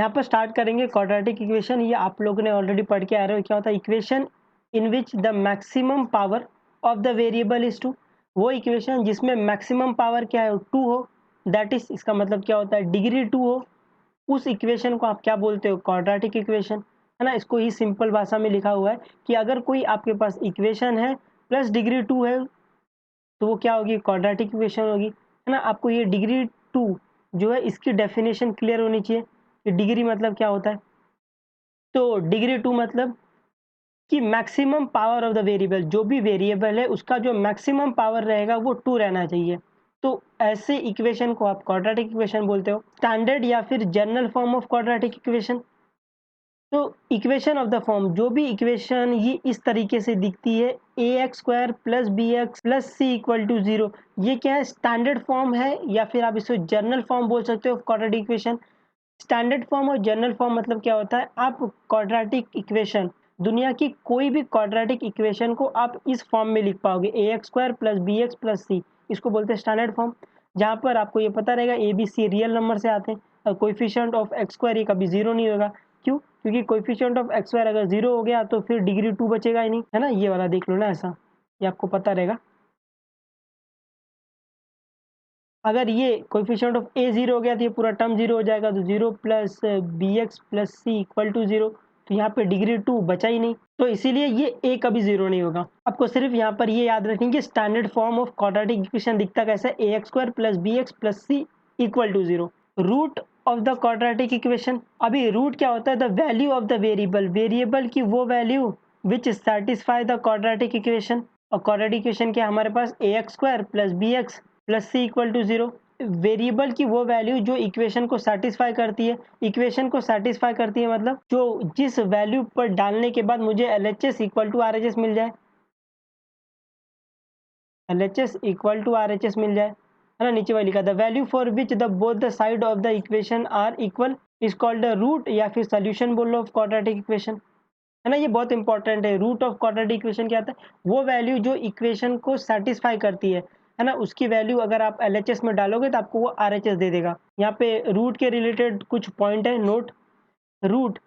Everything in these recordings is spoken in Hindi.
यहाँ पर स्टार्ट करेंगे क्वाड्रेटिक इक्वेशन। ये आप लोगों ने ऑलरेडी पढ़ के आ रहे हो। क्या होता है equation in which the maximum power of the variable is 2। वो इक्वेशन जिसमें मैक्सिमम पावर क्या है 2 हो, दैट इज, इसका मतलब क्या होता है डिग्री 2 हो, उस इक्वेशन को आप क्या बोलते हो क्वाड्रेटिक इक्वेशन, है ना। इसको ही सिंपल भाषा में लिखा हुआ है कि अगर कोई आपके पास इक्वेशन है प्लस डिग्री 2 है तो वो क्या होगी क्वाड्रेटिक इक्वेशन होगी, है ना। आपको ये डिग्री 2 जो है इसकी डेफिनेशन क्लियर होनी चाहिए कि डिग्री मतलब क्या होता है। तो डिग्री 2 मतलब कि maximum power of the variable, जो भी वेरिएबल है उसका जो मैक्सिमम पावर रहेगा वो 2 रहना चाहिए। तो ऐसे इक्वेशन को आप क्वाड्रेटिक इक्वेशन बोलते हो। स्टैंडर्ड या फिर general form of quadratic equation, तो इक्वेशन ऑफ द फॉर्म, जो भी इक्वेशन ये इस तरीके से दिखती है a x square plus b x plus c equal to 0, ये क्या है स्टैंडर्ड फॉर्म है या फिर आप इसको जनरल फॉर्म बोल सकते हो क्वाड्रेटिक इक्वेशन। स्टैंडर्ड फॉर्म और जनरल फॉर्म मतलब क्या होता है, आप क्वाड्रेटिक इक्वेशन, दुनिया की कोई भी क्वाड्रेटिक इक्वेशन को आप इस फॉर्म में लिख पाओगे a x square plus b x plus c, इसको बोलते हैं स्टैंडर्ड फॉर्म। जहाँ पर आपको ये पता रहेगा a b c real number से आते हैं और कोएफिशिएंट ऑफ एक्स स्क्वायर ये कभी जीरो नहीं होगा। क्यों? क्योंकि कोएफिशिएंट ऑफ एक्स स्क्वायर अगर जीरो हो गया तो फिर डिग्री 2 बचेगा ही नहीं, है ना। ये वाला देख लो ना, ऐसा ये आपको पता रहेगा। अगर ये कोएफिशिएंट ऑफ ए 0 हो गया तो ये पूरा टर्म 0 हो जाएगा, तो 0 plus b x plus c equal to 0, तो यहाँ पे डिग्री 2 बचा ही नहीं, तो इसीलिए ये ए कभी 0 नहीं होगा। आपको सिर्फ यहाँ पर ये याद रखनी कि standard form of quadratic equation दिखता कैसा है, a x square plus b x plus c equal to 0। Root of the quadratic equation, अभी रूट क्या होता है, the value of the variable, variable की वो value which satisfy the quadratic equation. और क्वाड्रेटिक इक्वेशन क्या हमारे पास a x square plus b x plus c equal to 0। Variable की वो वैल्यू जो इक्वेशन को सेटिस्फाई करती है, इक्वेशन को सेटिस्फाई करती है मतलब जो जिस वैल्यू पर डालने के बाद मुझे L H S equal to R H S मिल जाए, L H S equal to R H S मिल जाए, है ना। नीचे वाली लिखा the value for which the both the side of the equation are equal is called the root या फिर सोल्यूशन बोल लो ऑफ क्वाड्रेटिक इक्वेशन, है ना। ये बहुत इंपॉर्टेंट है। रूट ऑफ क्वाड्रेटिक इक्वेशन क्या आता है, वो वैल्यू जो इक्वेशन को सेटिस्फाई करती है ना, उसकी वैल्यू अगर आप एलएचएस में डालोगे तो आपको वो आरएचएस दे देगा। यहाँ पे रूट के रिलेटेड कुछ पॉइंट है, note. Root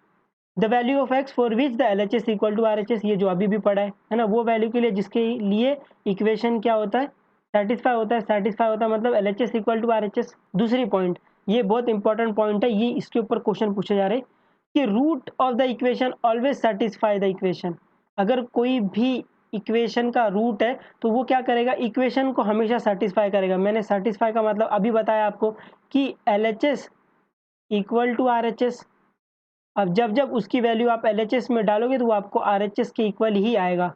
the value of x for which the LHS equal to RHS, ये जो अभी भी पढ़ा है ना, वो वैल्यू के लिए जिसके लिए इक्वेशन क्या होता है सेटिस्फाई होता है, सेटिस्फाई होता है मतलब एलएचएस इक्वल टू आरएचएस। दूसरी पॉइंट, ये बहुत इंपॉर्टेंट पॉइंट है, ये इसके ऊपर क्वेश्चन पूछे जा रहे हैं कि root of the equation always satisfy the equation. अगर कोई भी इक्वेशन का रूट है तो वो क्या करेगा, इक्वेशन को हमेशा सेटिस्फाई करेगा। मैंने सेटिस्फाई का मतलब अभी बताया आपको कि एलएचएस इक्वल टू आरएचएस। अब जब जब उसकी वैल्यू आप एलएचएस में डालोगे तो वो आपको आरएचएस के इक्वल ही आएगा।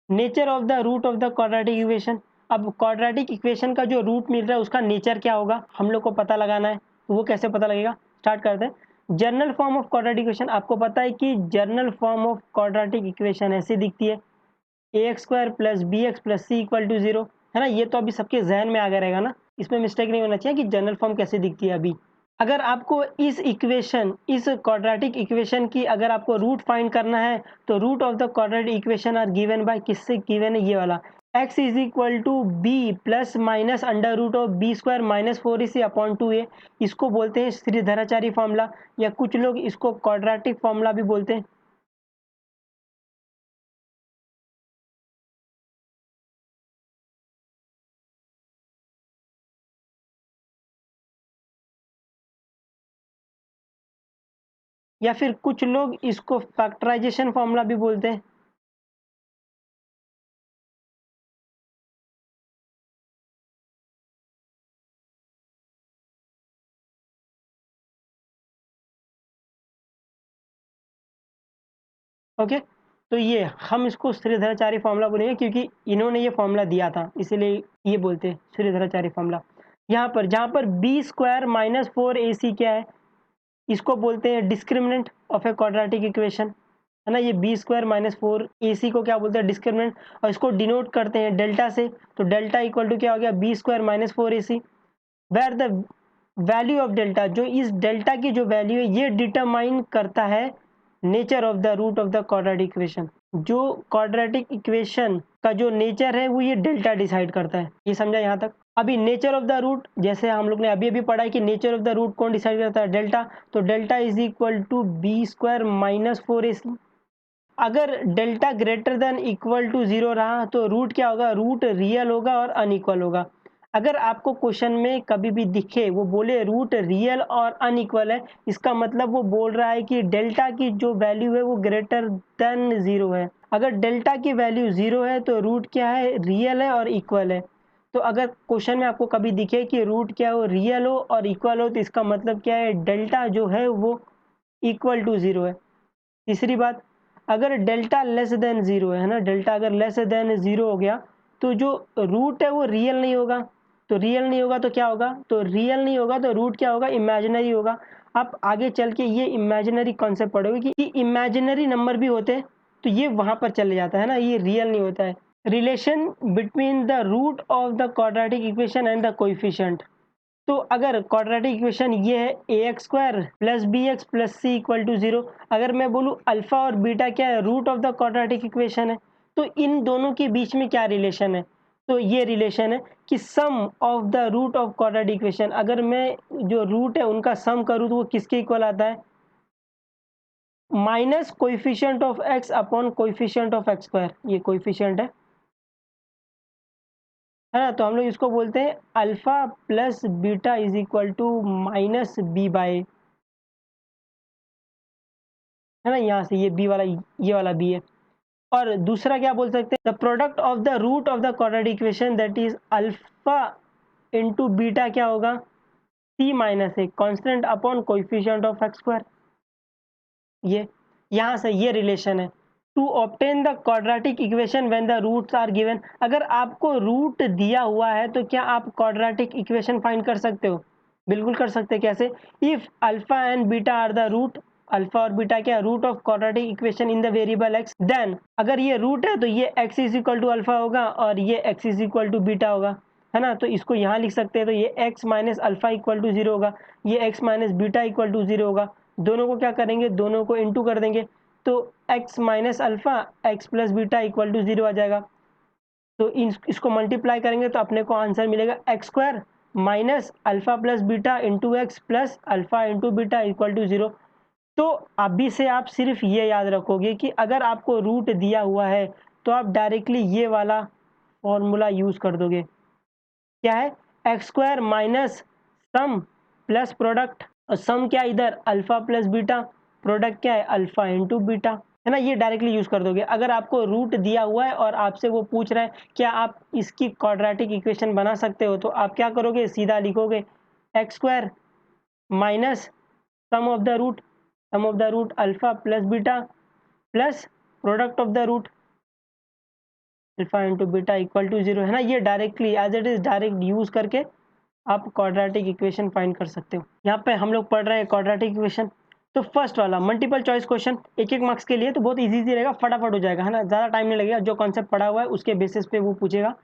Nature of the root of the quadratic equation, अब क्वाड्रेटिक इक्वेशन का जो रूट मिल रहा है उसका नेचर क्या होगा हम लोग को पता लगाना है, तो वो कैसे पता लगेगा, स्टार्ट करते हैं। General form of quadratic equation, आपको पता है कि general form of quadratic equation ऐसी दिखती है a x square plus b x plus c equal to 0, है ना। ये तो अभी सबके जहन में आ गया रहेगा ना, इसमें मिस्टेक नहीं होना चाहिए कि जनरल फॉर्म कैसे दिखती है। अभी अगर आपको इस इक्वेशन, इस क्वाड्रेटिक इक्वेशन की अगर आपको रूट फाइंड करना है तो root of the quadratic equation are given by, किससे गिवन है, ये वाला x is equal to b plus minus under root of b square minus 4ac upon 2a। इसको बोलते हैं श्रीधराचार्य फॉर्मूला, या कुछ लोग इसको क्वाड्रेटिक फॉर्मूला भी बोलते हैं। या फिर कुछ लोग इसको फैक्टराइजेशन फॉर्मूला भी बोलते हैं। ओके, तो ये हम इसको श्रीधराचार्य फॉर्मूला बोलेंगे क्योंकि इन्होंने ये फॉर्मूला दिया था, इसीलिए ये बोलते हैं श्रीधराचार्य फॉर्मूला। यहाँ पर जहाँ पर बी स्क्वायर माइनस 4ac क्या है, इसको बोलते हैं discriminant of a quadratic equation, है ना। ये बी स्क्वायर माइनस 4ac को क्या बोलते हैं, डिस्क्रिमिनेंट, और इसको डिनोट करते हैं डेल्टा से, तो डेल्टा इक्वल टू क्या हो गया, b square minus 4ac, where the value of delta, जो इस डेल्टा की जो वैल्यू है ये डिटरमाइन करता है nature of the root of the quadratic equation. जो क्वाड्रेटिक इक्वेशन का जो नेचर है वो ये डेल्टा डिसाइड करता है। ये समझा यहाँ तक। अभी नेचर ऑफ द रूट, जैसे हम लोग ने अभी अभी पढ़ा है कि नेचर ऑफ द रूट कौन डिसाइड करता है, डेल्टा। तो delta is equal to b square minus 4ac। अगर delta greater than equal to 0 रहा तो रूट क्या होगा, रूट रियल होगा और अनइक्वल होगा। अगर आपको क्वेश्चन में कभी भी दिखे वो बोले रूट रियल और अनइक्वल है, इसका मतलब वो बोल रहा है कि डेल्टा की जो वैल्यू है वो ग्रेटर देन 0 है। अगर डेल्टा की वैल्यू 0 है तो रूट क्या है, रियल है और इक्वल है। तो अगर क्वेश्चन में आपको कभी दिखे कि रूट क्या हो, रियल हो और इक्वल हो, तो इसका मतलब क्या है, डेल्टा जो है वो इक्वल टू 0 है। तीसरी बात, अगर डेल्टा लेस देन 0 है ना, डेल्टा अगर लेस देन 0 हो गया तो जो रूट है वो रियल नहीं होगा। तो रियल नहीं होगा तो क्या होगा, तो रियल नहीं होगा तो रूट क्या होगा, इमेजिनरी होगा। आप आगे चल के ये इमेजिनरी कॉन्सेप्ट पढ़ोगे कि इमेजिनरी नंबर भी होते हैं तो ये वहां पर चले जाता है ना, ये रियल नहीं होता है। Relation between the root of the quadratic equation and the coefficient. तो अगर क्वाड्रेटिक इक्वेशन ये है a x square plus b x plus c equal to 0, अगर मैं बोलूँ अल्फा और बीटा क्या है, root of the quadratic equation है, तो इन दोनों के बीच में क्या रिलेशन है, तो ये रिलेशन है कि sum of the root of quadratic equation, अगर मैं जो रूट है उनका सम करूँ तो वो किसके इक्वल आता है, minus coefficient of x upon coefficient of x square, ये कोइफिशिएंट है ना। तो हम लोग इसको बोलते हैं alpha plus beta is equal to minus b by, है ना, यहाँ से ये बी वाला, ये वाला बी है। और दूसरा क्या बोल सकते हैं, the product of the root of the quadratic equation that is alpha into beta क्या होगा, c minus a constant upon coefficient of x square. ये यहाँ से ये रिलेशन है। To obtain the quadratic equation when the roots are given, अगर आपको रूट दिया हुआ है तो क्या आप क्वाड्रेटिक इक्वेशन फाइंड कर सकते हो, बिल्कुल कर सकते हैं। कैसे, if alpha and beta are the root, alpha और बीटा क्या root of quadratic equation in the variable x, then अगर ये रूट है तो ये x is equal to alpha होगा और ये x is equal to beta होगा, है ना। तो इसको यहाँ लिख सकते हैं, तो ये x minus alpha equal to 0 होगा, ये x minus beta equal to 0 होगा। दोनों को क्या करेंगे, दोनों को इंटू कर देंगे, तो x minus alpha x plus beta equal to 0 आ जाएगा। तो इसको मल्टीप्लाई करेंगे तो अपने को आंसर मिलेगा x square minus alpha plus beta into x plus alpha into beta equal to 0। तो अभी से आप सिर्फ ये याद रखोगे कि अगर आपको रूट दिया हुआ है तो आप डायरेक्टली ये वाला फॉर्मूला यूज कर दोगे, क्या है, एक्स स्क्वायर माइनस सम प्लस प्रोडक्ट, और सम क्या इधर अल्फा प्लस बीटा, प्रोडक्ट क्या है अल्फा इंटू बीटा, है ना। ये डायरेक्टली यूज कर दोगे। अगर आपको रूट दिया हुआ है और आपसे वो पूछ रहा है क्या आप इसकी क्वाड्रेटिक इक्वेशन बना सकते हो, तो आप क्या करोगे, सीधा लिखोगे x square minus sum of the root, sum of the root alpha plus beta plus product of the root alpha into beta equal to 0, है ना। ये directly as it is direct use करके आप क्वाड्रेटिक इक्वेशन फाइंड कर सकते हो। यहाँ पे हम लोग पढ़ रहे हैं क्वाड्रेटिक इक्वेशन। तो फर्स्ट वाला मल्टीपल चॉइस क्वेश्चन, एक एक मार्क्स के लिए, तो बहुत इजी रहेगा, फटाफट हो जाएगा, है ना, ज़्यादा टाइम नहीं लगेगा। जो कॉन्सेप्ट पढ़ा हुआ है उसके बेसिस पे वो पूछेगा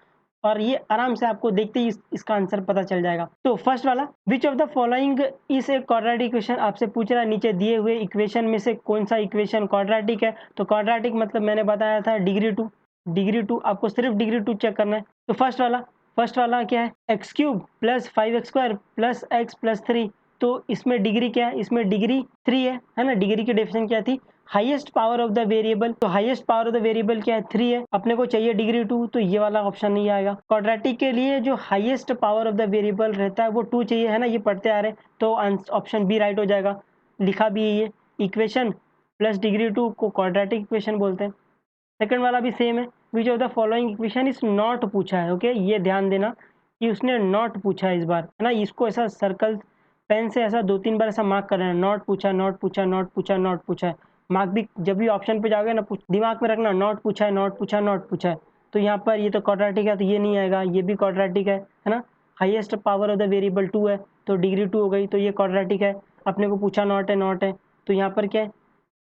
और ये आराम से आपको देखते ही इसका आंसर पता चल जाएगा। तो फर्स्ट वाला, विच of the following is a quadratic equation, आपसे पूछ रहा है नीचे दिए हुए इक्वेशन में से कौन सा इक्वेशन क्वाड्रेटिक है। तो क्वाड्रेटिक मतलब मैंने बताया था डिग्री टू, डिग्री टू, आपको सिर्फ डिग्री टू चेक करना है। तो फर्स्ट वाला क्या है, x cube plus 5x square plus x plus 3। तो इसमें डिग्री क्या है, इसमें डिग्री 3 है ना। डिग्री की डेफिनेशन क्या थी, highest power of the variable, तो highest power of the variable क्या है 3 है, अपने को चाहिए डिग्री 2, तो ये वाला ऑप्शन नहीं आएगा। क्वाड्रेटिक के लिए जो highest power of the variable रहता है वो 2 चाहिए, है ना, ये पढ़ते आ रहे, तो ऑप्शन बी राइट हो जाएगा। लिखा भी है ये, इक्वेशन प्लस डिग्री 2 को क्वाड्रेटिक इक्वेशन बोलते हैं। सेकंड वाला भी सेम है, विच of the following equation is not पूछा है। ओके, ये ध्यान देना कि उसने नॉट पूछा है इस बार, है ना। इसको ऐसा सर्कल पेन से ऐसा 2-3 बार ऐसा मार्क कर रहे हैं, नॉट पूछा, नॉट पूछा, नॉट पूछा, नॉट पूछा है। मार्क भी जब भी ऑप्शन पे जाओगे ना, दिमाग में रखना, नॉट पूछा है, नॉट पूछा, नॉट पूछा है। तो यहाँ पर ये तो क्वाड्रेटिक है तो ये नहीं आएगा, ये भी क्वाड्रेटिक है ना। Highest power of the variable 2 है तो डिग्री 2 हो गई, तो ये क्वाड्रेटिक है। अपने को पूछा नॉट है, नॉट है, तो यहाँ पर क्या है,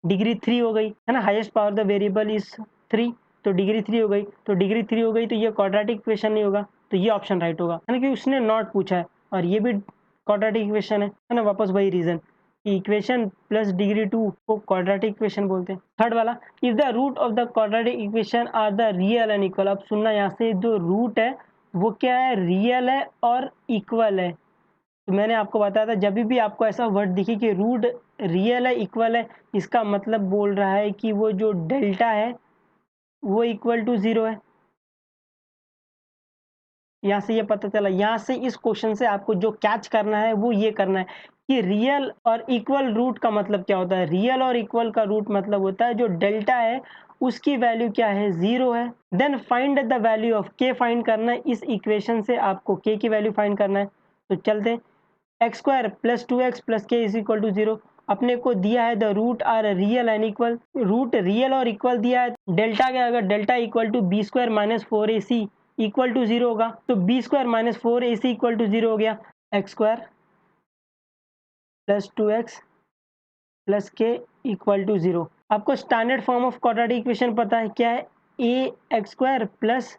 डिग्री 3 हो गई, है ना। Highest power of the variable is 3, तो डिग्री 3 हो गई, तो डिग्री 3 हो गई, तो ये क्वाड्रेटिक इक्वेशन नहीं होगा, तो ये ऑप्शन राइट होगा, है ना, कि उसने नॉट पूछा है और ये भी क्वाड्रेटिक इक्वेशन है ना। वापस वही रीजन कि इक्वेशन प्लस डिग्री 2 को क्वाड्रेटिक इक्वेशन बोलते हैं। थर्ड वाला, if the root of the quadratic equation are the real and equal, अब सुनना, यहाँ से जो रूट है वो क्या है, रियल है और इक्वल है। तो मैंने आपको बताया था जब भी आपको ऐसा वर्ड दिखे कि रूट रियल है, इक्वल है, इसका मतलब बोल रहा है कि वो जो डेल्टा है वो इक्वल टू 0 है। यहाँ से ये पता चला, यहाँ से इस क्वेश्चन से आपको जो कैच करना है वो ये करना है कि रियल और इक्वल रूट का मतलब क्या होता है। रियल और इक्वल का रूट मतलब होता है जो डेल्टा है उसकी वैल्यू क्या है, 0 है। Then find the value of k, find करना है इस इक्वेशन से आपको के की वैल्यू फाइंड करना है। तो चलते हैं, x square plus 2x plus k is equal to 0। अपने को दिया है the root are real and equal, root real और इक्वल दिया है। डेल्टा क्या, अगर delta equal to b square minus 4ac equal to 0 होगा, तो b square minus 4ac equal to 0 हो गया। X square plus 2x plus k equal to 0। आपको standard form of quadratic equation पता है क्या है, a x square plus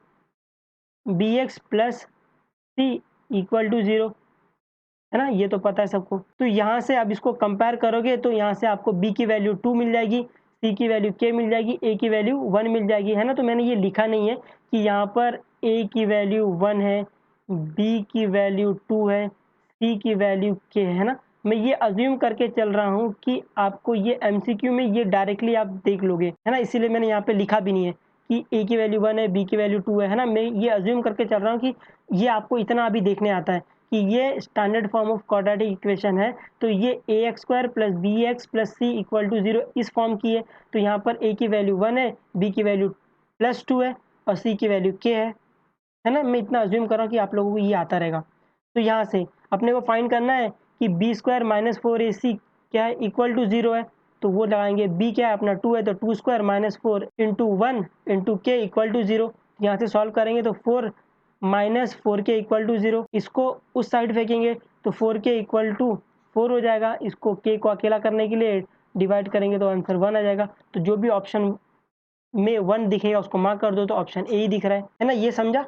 b x plus c equal to 0, है ना, ये तो पता है सबको। तो यहाँ से आप इसको कंपेयर करोगे तो यहाँ से आपको b की वैल्यू 2 मिल जाएगी, c की वैल्यू k मिल जाएगी, a की वैल्यू 1 मिल जाएगी, है ना। तो मैंने ये लिखा नहीं है कि यहाँ पर a की वैल्यू 1 है, b की वैल्यू 2 है, c की वैल्यू k है ना। मैं ये अज्यूम करके चल रहा हूँ कि आपको ये MCQ में ये डायरेक्टली आप देख लोगे, है ना, इसीलिए मैंने यहाँ पे लिखा भी नहीं है कि a की वैल्यू 1 है, b की वैल्यू 2 है ना। मैं ये अज्यूम करके चल रहा हूँ कि ये आपको इतना अभी देखने आता है कि ये standard form of quadratic equation है। तो ये a x square plus b x plus c equal to 0 इस फॉर्म की है। तो यहाँ पर ए की वैल्यू 1 है, बी की वैल्यू प्लस 2 है और सी की वैल्यू k है ना। मैं इतना अज्यूम कर रहा हूँ कि आप लोगों को ये आता रहेगा। तो यहाँ से अपने को फाइंड करना है कि बी स्क्वायर माइनस 4ac क्या है, इक्वल टू 0 है। तो वो लगाएंगे, b क्या है अपना 2 है, तो 2 स्क्वायर माइनस 4 इंटू 1 इंटू के इक्वल टू 0। यहाँ से सॉल्व करेंगे तो 4 माइनस 4k इक्वल टू 0, इसको उस साइड फेंकेंगे तो 4k इक्वल टू 4 हो जाएगा। इसको k को अकेला करने के लिए डिवाइड करेंगे तो आंसर 1 आ जाएगा। तो जो भी ऑप्शन में 1 दिखेगा उसको मार्क कर दो, तो ऑप्शन ए ही दिख रहा है ना। ये समझा।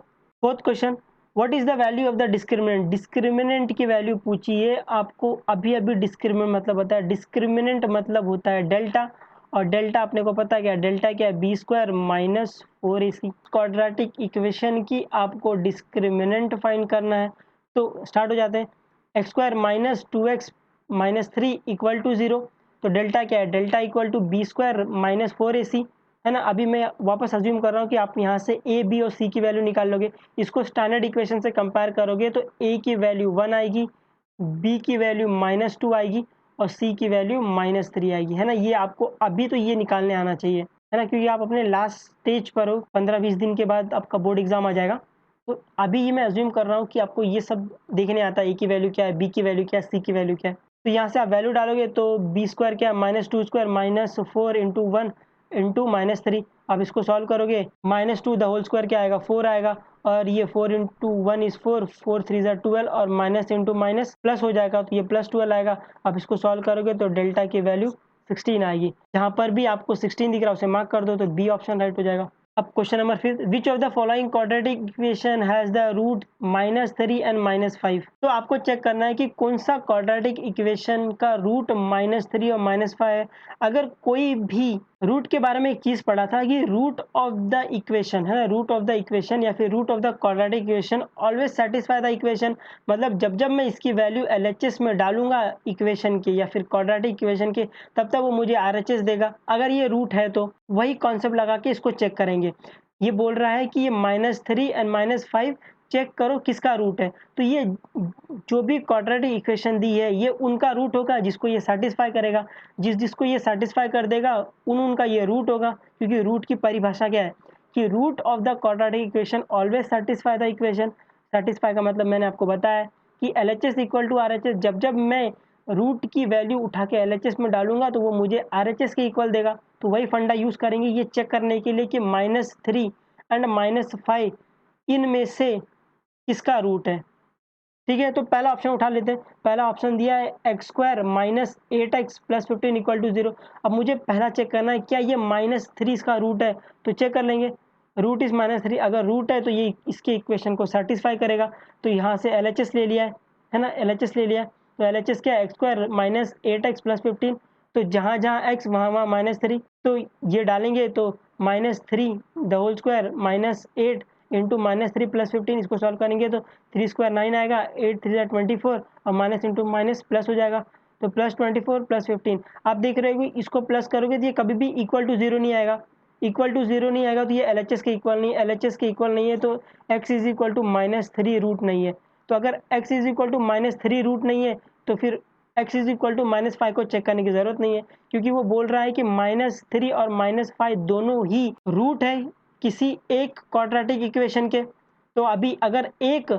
Fourth question, what is the value of the discriminant. Discriminant की वैल्यू पूछी है आपको, अभी अभी डिस्क्रिमिनेंट मतलब होता है, डिस्क्रिमिनेंट मतलब होता है डेल्टा, और डेल्टा अपने को पता क्या है, डेल्टा क्या है, b square minus 4ac। Quadratic equation की आपको डिस्क्रिमिनेंट फाइंड करना है। तो स्टार्ट हो जाते हैं, x square minus 2x minus 3 equal to 0। तो डेल्टा क्या है, delta equal to b square minus 4ac, है ना। अभी मैं वापस अज्यूम कर रहा हूँ कि आप यहाँ से ए बी और सी की वैल्यू निकाल लोगे, इसको स्टैंडर्ड इक्वेशन से कंपेयर करोगे तो ए की वैल्यू 1 आएगी, बी की वैल्यू -2 आएगी और सी की वैल्यू -3 आएगी, है ना। ये आपको अभी तो ये निकालने आना चाहिए, है ना, क्योंकि आप अपने लास्ट स्टेज पर हो, 15-20 दिन के बाद आपका बोर्ड एग्जाम आ जाएगा। तो अभी ये मैं अज्यूम कर रहा हूँ कि आपको ये सब देखने आता है, ए की वैल्यू क्या है, बी की वैल्यू क्या है, सी की वैल्यू क्या है। तो यहाँ से आप वैल्यू डालोगे तो बी स्क्वायर क्या है, -2 स्क्वायर माइनस 4 इंटू 1 इंटू -3। आप इसको सॉल्व करोगे, -2 द होल स्क्वायर क्या आएगा, 4 आएगा, और ये 4 इंटू 1 इज 4, 4 3 ज़ा 12 और माइनस इंटू माइनस प्लस हो जाएगा, तो ये +12 आएगा। आप इसको सॉल्व करोगे तो डेल्टा की वैल्यू 16 आएगी। जहाँ पर भी आपको 16 दिख रहा है उसे मार्क कर दो, तो बी ऑप्शन राइट हो जाएगा। अब question number 5, which of the following quadratic equation has the root -3 and -5। तो आपको चेक करना है कि कौन सा क्वाड्रेटिक इक्वेशन का रूट -3 और -5 है। अगर कोई भी रूट के बारे में एक चीज पढ़ा था कि रूट ऑफ द इक्वेशन, है ना, रूट ऑफ द इक्वेशन या फिर root of the quadratic equation always satisfy the equation. मतलब जब जब मैं इसकी वैल्यू LHS में डालूंगा इक्वेशन के या फिर क्वाड्रेटिक इक्वेशन के, तब तक वो मुझे RHS देगा। अगर ये रूट है तो वही कॉन्सेप्ट लगा के इसको चेक करेंगे। ये बोल रहा है कि ये -3 एंड -5 चेक करो किसका रूट है। तो ये जो भी क्वाड्रेटिक इक्वेशन दी है ये उनका रूट होगा जिसको ये सेटिस्फाई करेगा, जिसको ये सेटिस्फाई कर देगा उनका ये रूट होगा। क्योंकि रूट की परिभाषा क्या है कि root of the quadratic equation always satisfy the equation. Satisfy का मतलब मैंने आपको बताया कि LHS इक्वल टू RHS। जब जब मैं रूट की वैल्यू उठा के LHS में डालूंगा तो वो मुझे RHS के इक्वल देगा। तो वही फंडा यूज करेंगे ये चेक करने के लिए कि -3 एंड -5 इनमें से किसका रूट है। ठीक है, तो पहला ऑप्शन उठा लेते हैं। पहला ऑप्शन दिया है x square minus 8x plus 15 equal to 0। अब मुझे पहला चेक करना है क्या ये -3 इसका रूट है, तो चेक कर लेंगे। रूट इज -3, अगर रूट है तो ये इसके इक्वेशन को सेटिस्फाई करेगा। तो यहाँ से LHS ले लिया है ना, LHS ले लिया। तो LHS क्या है, x square minus 8x plus 15। तो जहाँ जहाँ x वहाँ वहाँ -3, तो ये डालेंगे तो -3 the whole square -8 into -3 plus 15, इसको सॉल्व करेंगे तो 3 स्क्वायर 9 आएगा, 8 3 24 और माइनस इंटू माइनस प्लस हो जाएगा, तो प्लस 24 प्लस 15। आप देख रहे हो कि इसको प्लस करोगे तो ये कभी भी इक्वल टू जीरो नहीं आएगा, इक्वल टू जीरो नहीं आएगा तो ये LHS के इक्वल नहीं, LHS के इक्वल नहीं है तो x is equal to -3 root नहीं है। तो अगर x is equal to -3 root नहीं है तो फिर x इज इक्वल टू -5 को चेक करने की जरूरत नहीं है, क्योंकि वो बोल रहा है कि -3 और -5 दोनों ही रूट है किसी एक क्वाड्रेटिक इक्वेशन के। तो अभी अगर एक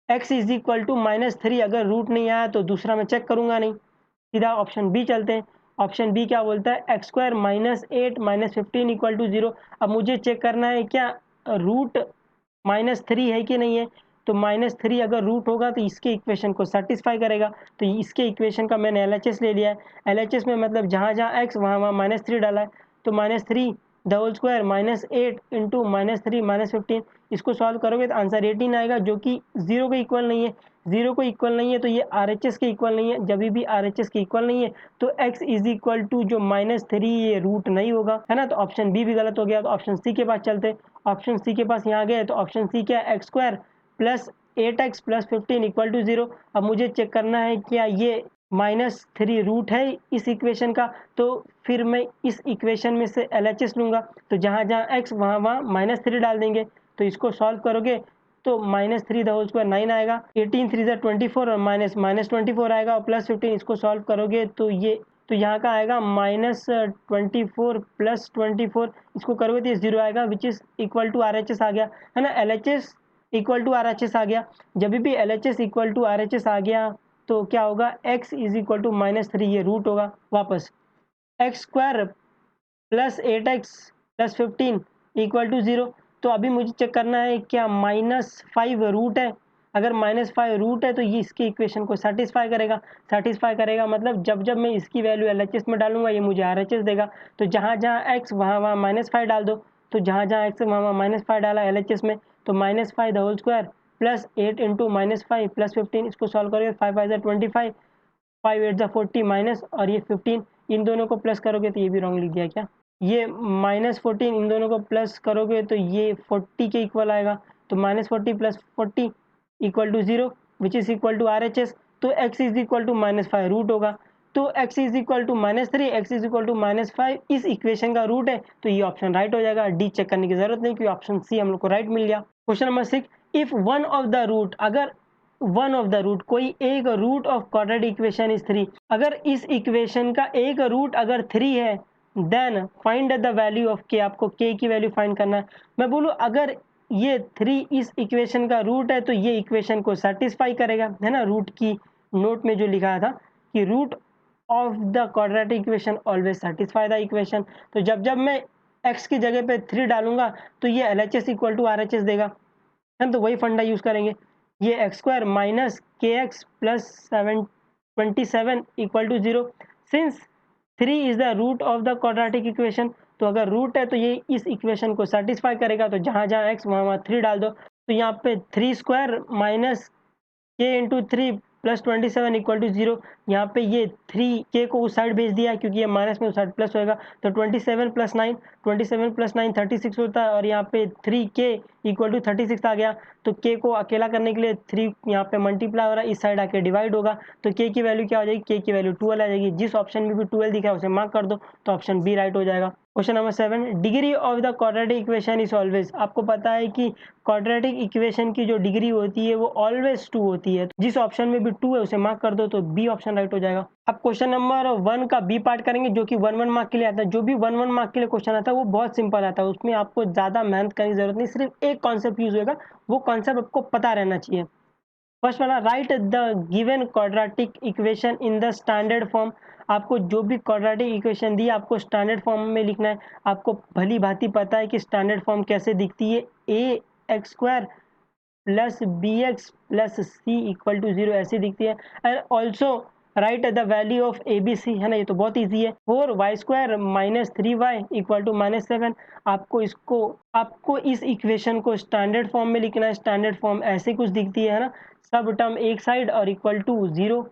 x इज इक्वल टू -3 अगर रूट नहीं आया तो दूसरा मैं चेक करूंगा नहीं, सीधा ऑप्शन बी चलते हैं। ऑप्शन बी क्या बोलता है, एक्स स्क्वायर -8 -15 इक्वल टू 0। अब मुझे चेक करना है क्या रूट -3 है कि नहीं है, तो -3 अगर रूट होगा तो इसके इक्वेशन को सेटिस्फाई करेगा। तो इसके इक्वेशन का मैंने LHS ले लिया है, LHS में मतलब जहाँ जहाँ x वहाँ वहाँ -3 डाला है, तो -3 द होल स्क्वायर -8 इंटू -3 -15, इसको सॉल्व करोगे तो आंसर 18 आएगा, जो कि 0 के इक्वल नहीं है। 0 को इक्वल नहीं है तो ये RHS के इक्वल नहीं है, जब भी RHS के इक्वल नहीं है तो x इज इक्वल टू जो -3 ये रूट नहीं होगा, है ना। तो ऑप्शन बी भी गलत हो गया। तो ऑप्शन सी के पास चलते, ऑप्शन सी के पास यहाँ गए तो ऑप्शन सी क्या है, x square plus 8x plus 15 equal to 0। अब मुझे चेक करना है क्या ये -3 रूट है इस इक्वेशन का, तो फिर मैं इस इक्वेशन में से LHS लूंगा, तो जहाँ जहाँ x वहाँ वहाँ -3 डाल देंगे, तो इसको सॉल्व करोगे तो -3 द होल स्क्वायर 9 आएगा, 18 3 24 और -24 आएगा और प्लस 15, इसको सॉल्व करोगे तो ये तो यहाँ का आएगा -24 प्लस 24, इसको करोगे तो ये 0 आएगा, which is equal to RHS आ गया, है ना। LHS इक्वल टू RHS आ गया, जब भी LHS इक्वल टू RHS आ गया तो क्या होगा, x इज इक्वल टू -3 ये रूट होगा। वापस x square plus 8x plus 15 equal to 0। तो अभी मुझे चेक करना है क्या -5 रूट है, अगर -5 रूट है तो ये इसकी इक्वेशन को सेटिस्फाई करेगा। सेटिस्फाई करेगा मतलब जब जब मैं इसकी वैल्यू LHS में डालूंगा ये मुझे RHS देगा। तो जहाँ जहाँ x वहाँ वहाँ -5 डाल दो, तो जहाँ जहाँ x वहाँ वहाँ -5 डाला LHS में, तो -5 the whole square plus 8 into -5 plus 15, इसको सॉल्व करोगे 5 5 25, 5 8 40 माइनस और ये 15, इन दोनों को प्लस करोगे तो ये भी रॉन्ग लिख दिया क्या, ये -14 इन दोनों को प्लस करोगे तो ये 40 के इक्वल आएगा, तो -40 plus 40 equal to 0 which is equal to RHS। तो x is equal to -5 root होगा, तो x is equal to -3, x is equal to -5 इस इक्वेशन का रूट है, तो ये ऑप्शन राइट हो जाएगा। डी चेक करने की जरूरत नहीं क्योंकि ऑप्शन सी हम लोग को राइट मिल गया। Question number 6, if one of the root, अगर वन ऑफ द रूट कोई एक root of quadratic equation is 3, अगर इस इक्वेशन का एक रूट अगर 3 है, then find the value of k, आपको k की वैल्यू फाइंड करना है। मैं बोलूँ अगर ये 3 इस इक्वेशन का रूट है तो ये इक्वेशन को सेटिस्फाई करेगा, है ना। रूट की नोट में जो लिखा था कि root of the quadratic equation always satisfy the equation. तो जब जब मैं x की जगह पे 3 डालूंगा तो ये LHS इक्वल टू RHS देगा, है, तो वही फंडा यूज करेंगे। ये x square minus k x plus 27 equal to 0, since 3 is the root of the quadratic equation, तो अगर रूट है तो ये इस इक्वेशन को सेटिस्फाई करेगा, तो जहाँ जहाँ x वहाँ वहाँ 3 डाल दो, तो यहाँ पे 3 स्क्वायर माइनस के इंटू 3 प्लस 27 इक्वल टू 0, यहाँ पे ये 3k को उस साइड भेज दिया क्योंकि ये माइनस में उस साइड प्लस होएगा, तो 27 प्लस 9 36 होता है, और यहाँ पे 3k इक्वल टू 36 आ गया, तो k को अकेला करने के लिए 3 यहाँ पे मल्टीप्लाई हो रहा है, इस साइड आके डिवाइड होगा, तो k की वैल्यू क्या हो जाएगी, k की वैल्यू 12 आ जाएगी। जिस ऑप्शन में भी 12 दिखा है उसे मार्क कर दो, तो ऑप्शन बी राइट हो जाएगा। Question number 7, degree of the quadratic equation is always, आपको पता है कि क्वाड्रेटिक इक्वेशन की जो डिग्री होती है वो ऑलवेज 2 होती है, जिस ऑप्शन में भी 2 है उसे मार्क कर दो, तो बी ऑप्शन राइट हो जाएगा। अब क्वेश्चन नंबर 1 का बी पार्ट करेंगे, जो कि 1 मार्क के लिए आता है। जो भी 1 मार्क के लिए क्वेश्चन आता है वो बहुत सिंपल आता है, उसमें आपको ज्यादा मेहनत करने की जरूरत नहीं, सिर्फ एक कॉन्सेप्ट यूज होगा, वो कॉन्सेप्ट आपको पता रहना चाहिए। फर्स्ट वाला, right the given quadratic equation in the standard form, आपको जो भी क्वाड्रेटिक इक्वेशन दी आपको स्टैंडर्ड फॉर्म में लिखना है। आपको भली भांति पता है कि स्टैंडर्ड फॉर्म कैसे दिखती है, a x square plus b x plus c equal to 0 ऐसी दिखती है। And also write the value of a b c, है ना, ये तो बहुत ईजी है। 4y² minus 3y equal to -7, आपको इस इक्वेशन को स्टैंडर्ड फॉर्म में लिखना है। स्टैंडर्ड फॉर्म ऐसे कुछ दिखती है ना, सब टर्म एक साइड और इक्वल टू 0,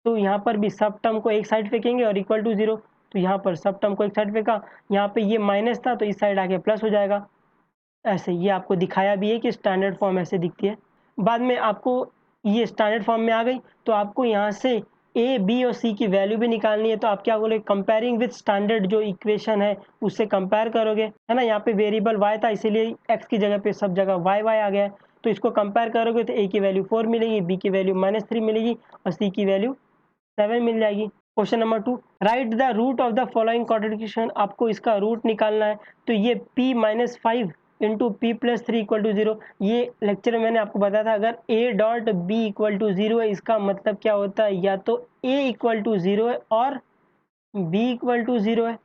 तो यहाँ पर भी सब टर्म को एक साइड फेंकेंगे और इक्वल टू 0, तो यहाँ पर सब टर्म को एक साइड फेंका, यहाँ पे ये माइनस था तो इस साइड आके प्लस हो जाएगा। ऐसे ये आपको दिखाया भी है कि स्टैंडर्ड फॉर्म ऐसे दिखती है। बाद में आपको ये स्टैंडर्ड फॉर्म में आ गई, तो आपको यहाँ से ए, बी और सी की वैल्यू भी निकालनी है। तो आप क्या बोलोगे, कंपेयरिंग विथ स्टैंडर्ड जो इक्वेशन है उससे कंपेयर करोगे, है ना। यहाँ पे वेरिएबल वाई था, इसीलिए एक्स की जगह पे सब जगह वाई वाई आ गया है। तो इसको कंपेयर करोगे तो ए की वैल्यू 4 मिलेगी, बी की वैल्यू -3 मिलेगी और सी की वैल्यू 7 मिल जाएगी। Question number 2, write the root of the following quadratic. आपको इसका रूट निकालना है। तो ये p-5 into p plus 3 equal to 0। ये लेक्चर में मैंने आपको बताया था, अगर a dot b equal to 0 है, इसका मतलब क्या होता है, या तो a इक्वल टू 0 है और b इक्वल टू 0 है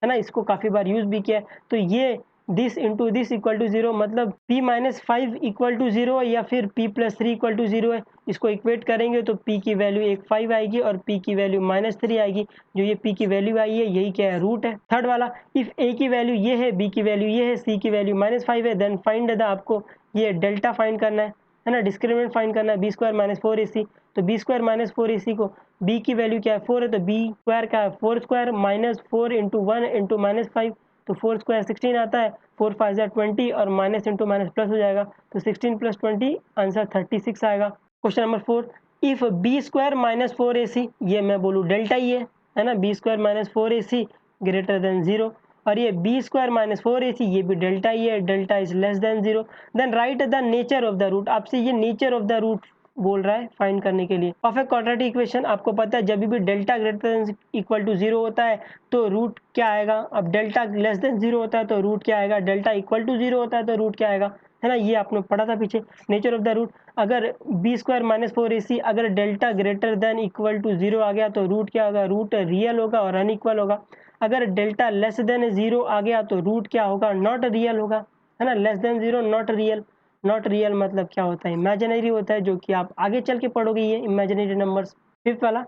ना। इसको काफ़ी बार यूज़ भी किया है। तो ये this into this equal to 0, मतलब p-5 इक्वल टू 0 या फिर p+3 इक्वल टू 0 है। इसको इक्वेट करेंगे तो p की वैल्यू एक 5 आएगी और p की वैल्यू -3 आएगी। जो ये p की वैल्यू आई है, यही क्या है, रूट है। थर्ड वाला, इफ़ a की वैल्यू ये है, b की वैल्यू ये है, c की वैल्यू -5 है, देन फाइंड द, आपको ये डेल्टा फाइंड करना है ना, डिस्क्रिमिनेंट फाइंड करना है, b² - 4ac। तो b² - 4ac को, b की वैल्यू क्या है 4 है, तो b² क्या है 4² -4 इंटू 1 इंटू -5, तो 4² 16 आता है, 4 5 जा 20 और माइनस इंटू माइनस प्लस हो जाएगा। तो 16 + 20 आंसर 36 आएगा। Question number 4, if b² - 4ac, ये मैं बोलूँ डेल्टा ही है ना, b² - 4ac ग्रेटर देन 0, और ये b² - 4ac ये भी डेल्टा ही है, delta is less than 0। Then write the nature of the root. आपसे ये नेचर ऑफ द रूट बोल रहा है फाइंड करने के लिए। ऑफ ए क्वाड्रेटिक इक्वेशन, आपको पता है जब भी delta greater than equal to 0 होता है तो रूट क्या आएगा। अब डेल्टा लेस देन 0 होता है तो रूट क्या आएगा, डेल्टा इक्वल टू 0 होता है तो रूट क्या आएगा, है ना। ये आपने पढ़ा था पीछे। नेचर ऑफ द रूट, अगर b² - 4ac अगर delta greater than equal to 0 आ गया तो रूट क्या होगा, रूट रियल होगा और अनइक्वल होगा। अगर डेल्टा लेस देन 0 आ गया तो रूट क्या होगा, नॉट रियल होगा, है ना। Less than 0 not real. Not real मतलब क्या होता है, इमेजिनरी होता है, जो कि आप आगे चल के पढ़ोगे ये इमेजिनरी नंबर्स। फिफ्थ वाला,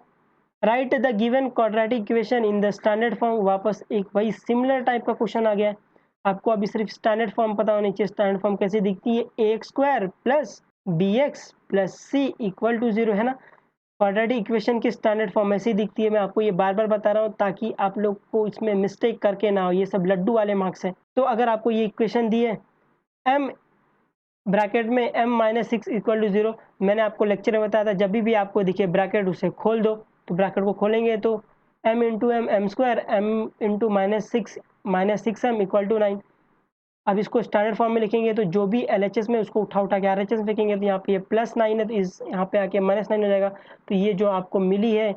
right the given quadratic equation in the standard form. वापस एक वही सिमिलर टाइप का क्वेश्चन आ गया है। आपको अभी सिर्फ स्टैंडर्ड फॉर्म पता होनी चाहिए। स्टैंडर्ड फॉर्म कैसे दिखती है, ax² plus bx plus c equal to 0, है ना। क्वाड्रेटिक इक्वेशन की स्टैंडर्ड फॉर्म ऐसी दिखती है। मैं आपको ये बार बार बता रहा हूँ ताकि आप लोग को इसमें मिस्टेक करके ना हो, ये सब लड्डू वाले मार्क्स हैं। तो अगर आपको ये इक्वेशन दी है, m ब्रैकेट में m-6 इक्वल टू 0, मैंने आपको लेक्चर में बताया था, जब भी आपको दिखे ब्रैकेट उसे खोल दो। तो ब्रैकेट को खोलेंगे तो m into m m², m into -6m equal to 9। अब इसको स्टैंडर्ड फॉर्म में लिखेंगे तो जो भी LHS में उसको उठा उठा के RHS में लिखेंगे, तो यहाँ पे ये +9 है तो इस यहाँ पे आके -9 हो जाएगा। तो ये जो आपको मिली है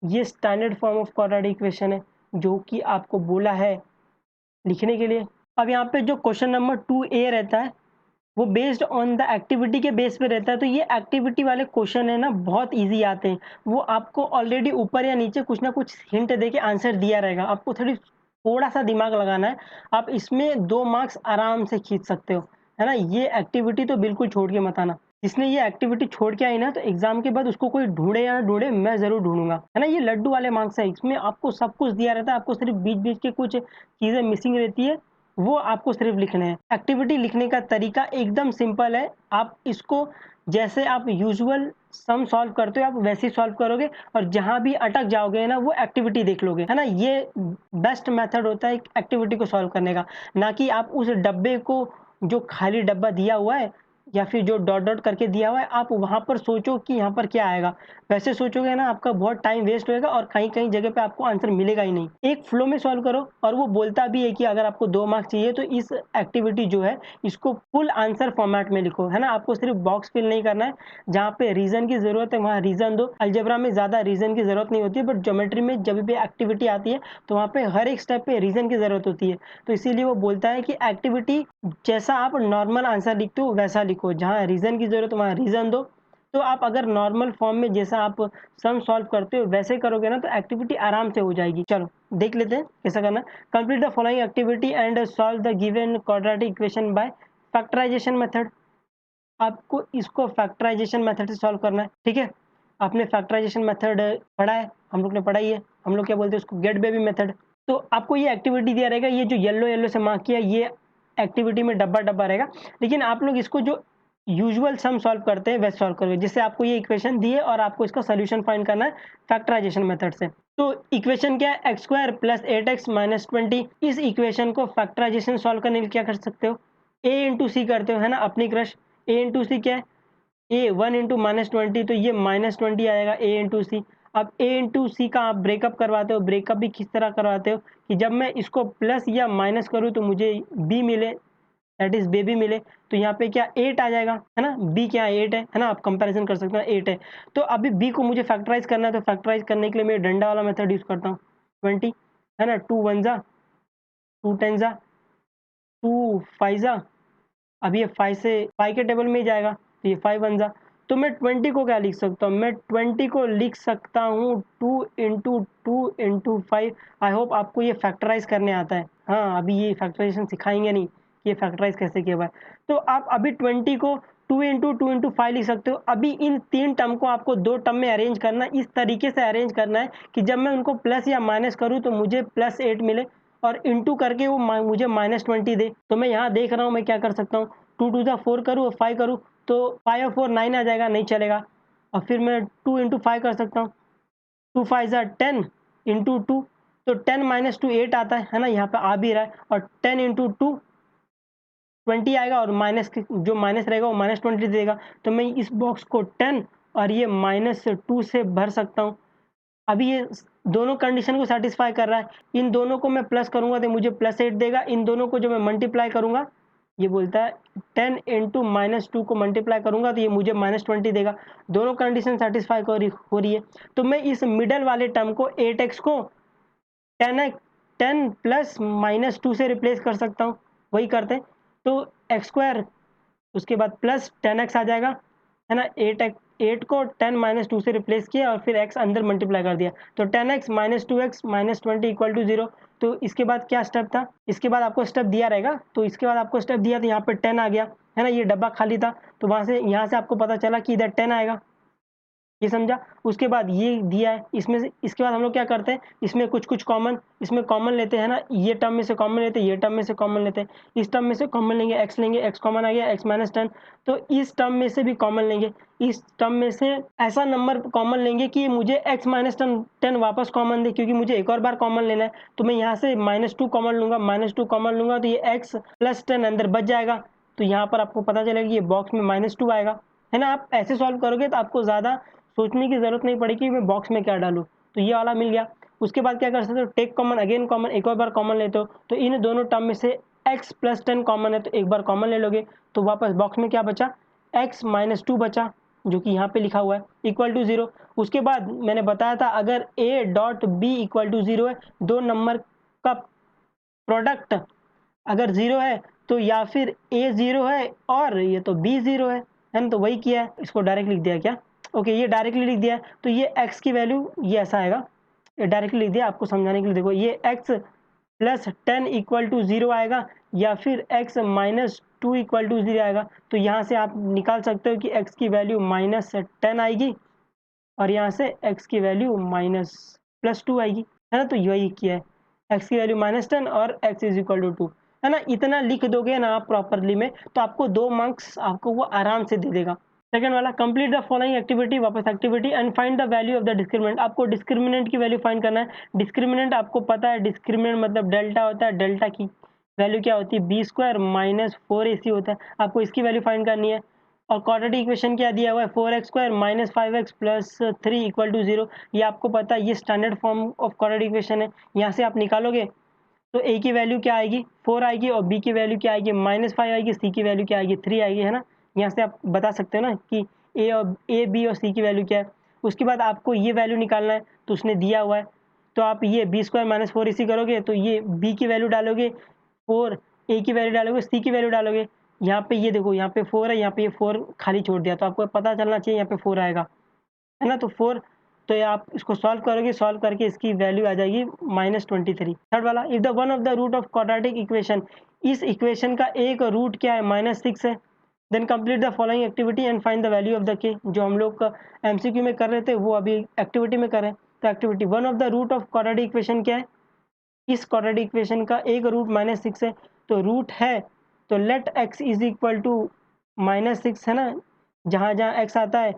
ये standard form of quadratic equation है, जो कि आपको बोला है लिखने के लिए। अब यहाँ पे जो क्वेश्चन नंबर 2A रहता है वो बेस्ड ऑन द एक्टिविटी के बेस पे रहता है। तो ये एक्टिविटी वाले क्वेश्चन है ना, बहुत इजी आते हैं। वो आपको ऑलरेडी ऊपर या नीचे कुछ ना कुछ हिंट दे के आंसर दिया रहेगा, आपको थोड़ा सा दिमाग लगाना है। आप इसमें 2 मार्क्स आराम से खींच सकते हो, है ना। ये एक्टिविटी तो बिल्कुल छोड़ के मत आना। जिसने ये एक्टिविटी छोड़ के आई ना, तो एग्जाम के बाद उसको कोई ढूंढे या ना ढूंढे, मैं जरूर ढूंढूंगा, है ना। ये लड्डू वाले मार्क्स है, इसमें आपको सब कुछ दिया रहता है, आपको सिर्फ बीच बीच के कुछ चीजें मिसिंग रहती है, वो आपको सिर्फ लिखने हैं। एक्टिविटी लिखने का तरीका एकदम सिंपल है। आप इसको जैसे आप यूजुअल सम सॉल्व करते हो आप वैसे ही सॉल्व करोगे, और जहां भी अटक जाओगे ना वो एक्टिविटी देख लोगे, है ना। ये बेस्ट मेथड होता है एक्टिविटी को सॉल्व करने का, ना कि आप उस डब्बे को, जो खाली डब्बा दिया हुआ है या फिर जो डॉट डॉट करके दिया हुआ है, आप वहां पर सोचो कि यहाँ पर क्या आएगा। वैसे सोचोगे ना आपका बहुत टाइम वेस्ट होएगा और कहीं कहीं जगह पे आपको आंसर मिलेगा ही नहीं। एक फ्लो में सॉल्व करो, और वो बोलता भी है कि अगर आपको 2 मार्क्स चाहिए तो इस एक्टिविटी जो है इसको फुल आंसर फॉर्मेट में लिखो, है ना। आपको सिर्फ बॉक्स फिल नहीं करना है, जहाँ पे रीजन की जरूरत है वहाँ रीजन दो। अलजेब्रा में ज्यादा रीजन की जरूरत नहीं होती है, बट ज्योमेट्री में जब भी एक्टिविटी आती है तो वहाँ पे हर एक स्टेप पे रीजन की जरूरत होती है। तो इसीलिए वो बोलता है कि एक्टिविटी जैसा आप नॉर्मल आंसर लिखते हो वैसा लिखो, जहाँ रीजन की जरूरत वहाँ रीजन दो। तो आप अगर नॉर्मल फॉर्म में जैसा आप सम सॉल्व करते हो वैसे करोगे ना, तो एक्टिविटी आराम से हो जाएगी। चलो देख लेते हैं कैसा करना। Complete the following activity and solve the given quadratic equation by factorisation method. आपको इसको फैक्टराइजेशन मेथड से सॉल्व करना है, ठीक है। आपने फैक्टराइजेशन मेथड पढ़ा है, हम लोग ने पढ़ा ही है। हम लोग क्या बोलते हैं उसको, गेट बेबी मेथड। तो आपको ये एक्टिविटी दिया रहेगा, ये जो येलो येलो से मार्क किया ये एक्टिविटी में डब्बा डब्बा रहेगा, लेकिन आप लोग इसको जो यूजुअल सम सॉल्व करते हैं वैसे सॉल्व करोगे, जिससे आपको ये इक्वेशन दी है और आपको इसका सॉल्यूशन फाइंड करना है फैक्टराइजेशन मेथड से। तो इक्वेशन क्या है, x square plus 8x minus 20। इस इक्वेशन को फैक्टराइजेशन सॉल्व करने के लिए क्या कर सकते हो, a इंटू सी करते हो, है ना, अपनी क्रश। a इंटू सी क्या है, a 1 इंटू माइनस 20, तो ये माइनस 20 आएगा a इंटू सी। अब a इंटू सी का आप ब्रेकअप करवाते हो, ब्रेकअप भी किस तरह करवाते हो कि जब मैं इसको प्लस या माइनस करूँ तो मुझे b मिले, दैट इज बेबी मिले। तो यहाँ पे क्या 8 आ जाएगा, है ना, b क्या 8 है ना, आप कंपैरिजन कर सकते हो 8 है। तो अभी b को मुझे फैक्टराइज करना है, तो फैक्टराइज करने के लिए मैं डंडा वाला मेथड यूज करता हूँ। 20, है ना, 2 1 जा, 2 10 जा, 2 5 जा। अब ये 5 से 5 के टेबल में ही जाएगा, तो ये 5 1 जा। तो मैं 20 को क्या लिख सकता हूँ, मैं 20 को लिख सकता हूँ 2 इंटू 2 इंटू 5। आई होप आपको ये फैक्टराइज करने आता है। हाँ, अभी ये फैक्टराइजेशन सिखाएंगे नहीं कि ये फैक्टराइज कैसे किया हुआ है। तो आप अभी 20 को 2 इंटू 2 इंटू 5 लिख सकते हो। अभी इन 3 टर्म को आपको 2 टर्म में अरेंज करना है, इस तरीके से अरेंज करना है कि जब मैं उनको प्लस या माइनस करूँ तो मुझे प्लस 8 मिले, और इंटू करके वो मुझे माइनस 20 दे। तो मैं यहाँ देख रहा हूँ मैं क्या कर सकता हूँ, 2 टू ज़ा 4 करूँ और 5 करूँ, तो 5 और 4 9 आ जाएगा, नहीं चलेगा। और फिर मैं 2 इंटू 5 कर सकता हूँ, 2 5 ज़ा 10 इंटू 2, तो 10 माइनस 2 8 आता है ना, यहाँ पे आ भी रहा है। और 10 इंटू 2 20 आएगा, और माइनस जो माइनस रहेगा वो माइनस 20 देगा। तो मैं इस बॉक्स को 10 और ये माइनस 2 से भर सकता हूँ। अभी ये दोनों कंडीशन को सेटिस्फाई कर रहा है। इन दोनों को मैं प्लस करूंगा तो मुझे प्लस 8 देगा। इन दोनों को जो मैं मल्टीप्लाई करूंगा, ये बोलता है 10 इंटू माइनस 2 को मल्टीप्लाई करूंगा तो ये मुझे माइनस 20 देगा। दोनों कंडीशन सेटिस्फाई हो रही है। तो मैं इस मिडल वाले टर्म को 8x को 10 प्लस माइनस 2 से रिप्लेस कर सकता हूँ। वही करते हैं, तो एक्स स्क्वायर उसके बाद प्लस 10x आ जाएगा, है ना। 8 को 10 माइनस 2 से रिप्लेस किया और फिर x अंदर मल्टीप्लाई कर दिया, तो 10x minus 2x minus 20 equal to 0। तो इसके बाद क्या स्टेप था, इसके बाद आपको स्टेप दिया रहेगा, तो इसके बाद आपको स्टेप दिया तो यहाँ पे 10 आ गया, है ना, ये डब्बा खाली था, तो वहाँ से यहाँ से आपको पता चला कि इधर 10 आएगा, ये समझा। उसके बाद ये दिया है, इसमें से इसके बाद हम लोग क्या करते हैं, इसमें कुछ कॉमन, इसमें कॉमन लेते हैं ना, ये टर्म में से कॉमन लेते हैं, ये टर्म में से कॉमन लेते हैं, इस टर्म में से कॉमन लेंगे, x लेंगे, x कॉमन आ गया, x माइनस 10। तो इस टर्म में से भी कॉमन लेंगे, इस टर्म में से ऐसा नंबर कॉमन लेंगे कि मुझे x माइनस 10 वापस कॉमन दे, क्योंकि मुझे एक और बार कॉमन लेना है। तो मैं यहाँ से -2 कॉमन लूंगा, -2 कॉमन लूंगा तो ये x प्लस 10 अंदर बच जाएगा। तो यहाँ पर आपको पता चलेगा कि ये बॉक्स में -2 आएगा, है ना। आप ऐसे सॉल्व करोगे तो आपको ज़्यादा सोचने की ज़रूरत नहीं पड़ेगी मैं बॉक्स में क्या डालूँ। तो ये वाला मिल गया। उसके बाद क्या कर सकते हो, टेक कॉमन, अगेन कॉमन, एक और बार कॉमन लेते हो, तो इन दोनों टर्म में से x प्लस 10 कॉमन है, तो एक बार कॉमन ले लोगे, तो वापस बॉक्स में क्या बचा, x माइनस 2 बचा, जो कि यहाँ पे लिखा हुआ है, इक्वल टू 0। उसके बाद मैंने बताया था अगर a dot b equal to 0 है, दो नंबर का प्रोडक्ट अगर 0 है, तो या फिर a 0 है और ये तो b 0 है ना। तो वही किया है, इसको डायरेक्ट लिख दिया क्या, ओके, ये डायरेक्टली लिख दिया है। तो ये x की वैल्यू ये ऐसा आएगा, ये डायरेक्टली लिख दिया आपको समझाने के लिए। देखो ये x प्लस 10 इक्वल टू 0 आएगा, या फिर x माइनस 2 इक्वल टू 0 आएगा। तो यहाँ से आप निकाल सकते हो कि x की वैल्यू माइनस 10 आएगी, और यहाँ से x की वैल्यू माइनस प्लस 2 आएगी, है ना। तो यही किया है, x की वैल्यू -10 और x इज इक्वल टू 2, है ना। इतना लिख दोगे ना आप प्रॉपरली में, तो आपको 2 मार्क्स आपको वो आराम से दे देगा। सेकंड वाला, कंप्लीट द फॉलोइंग एक्टिविटी, वापस activity, and find the value of the discriminant. आपको डिस्क्रिमिनेंट की वैल्यू फाइंड करना है। डिस्क्रिमिनेंट आपको पता है, डिस्क्रिमिनेंट मतलब डेल्टा होता है, डेल्टा की वैल्यू क्या होती है, बी स्क्वायर माइनस 4ac होता है, आपको इसकी वैल्यू फाइंड करनी है। और क्वाड्रेटिक इक्वेशन क्या दिया हुआ है, 4x square minus 5x plus 3 equal to 0। ये आपको पता है, ये standard form of quadratic equation है। यहाँ से आप निकालोगे तो a की वैल्यू क्या आएगी, 4 आएगी, और b की वैल्यू क्या आएगी, -5 आएगी, c की वैल्यू क्या आएगी, 3 आएगी, है ना। यहाँ से आप बता सकते हो ना कि a b और c की वैल्यू क्या है। उसके बाद आपको ये वैल्यू निकालना है, तो उसने दिया हुआ है, तो आप ये बी स्क्वायर माइनस 4 इसी करोगे, तो ये b की वैल्यू डालोगे 4, a की वैल्यू डालोगे, c की वैल्यू डालोगे। यहाँ पे ये देखो, यहाँ पे 4 है, यहाँ पे ये 4 खाली छोड़ दिया, तो आपको पता चलना चाहिए यहाँ पे 4 आएगा, है ना। तो 4, तो ये आप इसको सॉल्व करोगे, सॉल्व करके इसकी वैल्यू आ जाएगी -23। थर्ड वाला, if the one of the root of quadratic equation, इस इक्वेशन का एक रूट क्या है, -6 है, then complete the following activity and find the value of the k. जो हम लोग का एमसीक्यू में कर रहे थे वो अभी एक्टिविटी में कर रहे हैं। तो activity, one of the root of quadratic equation क्या है, इस क्वाड्रेटिक इक्वेशन का एक रूट -6 है, तो रूट है, तो let x is equal to -6 है ना, जहाँ जहाँ x आता है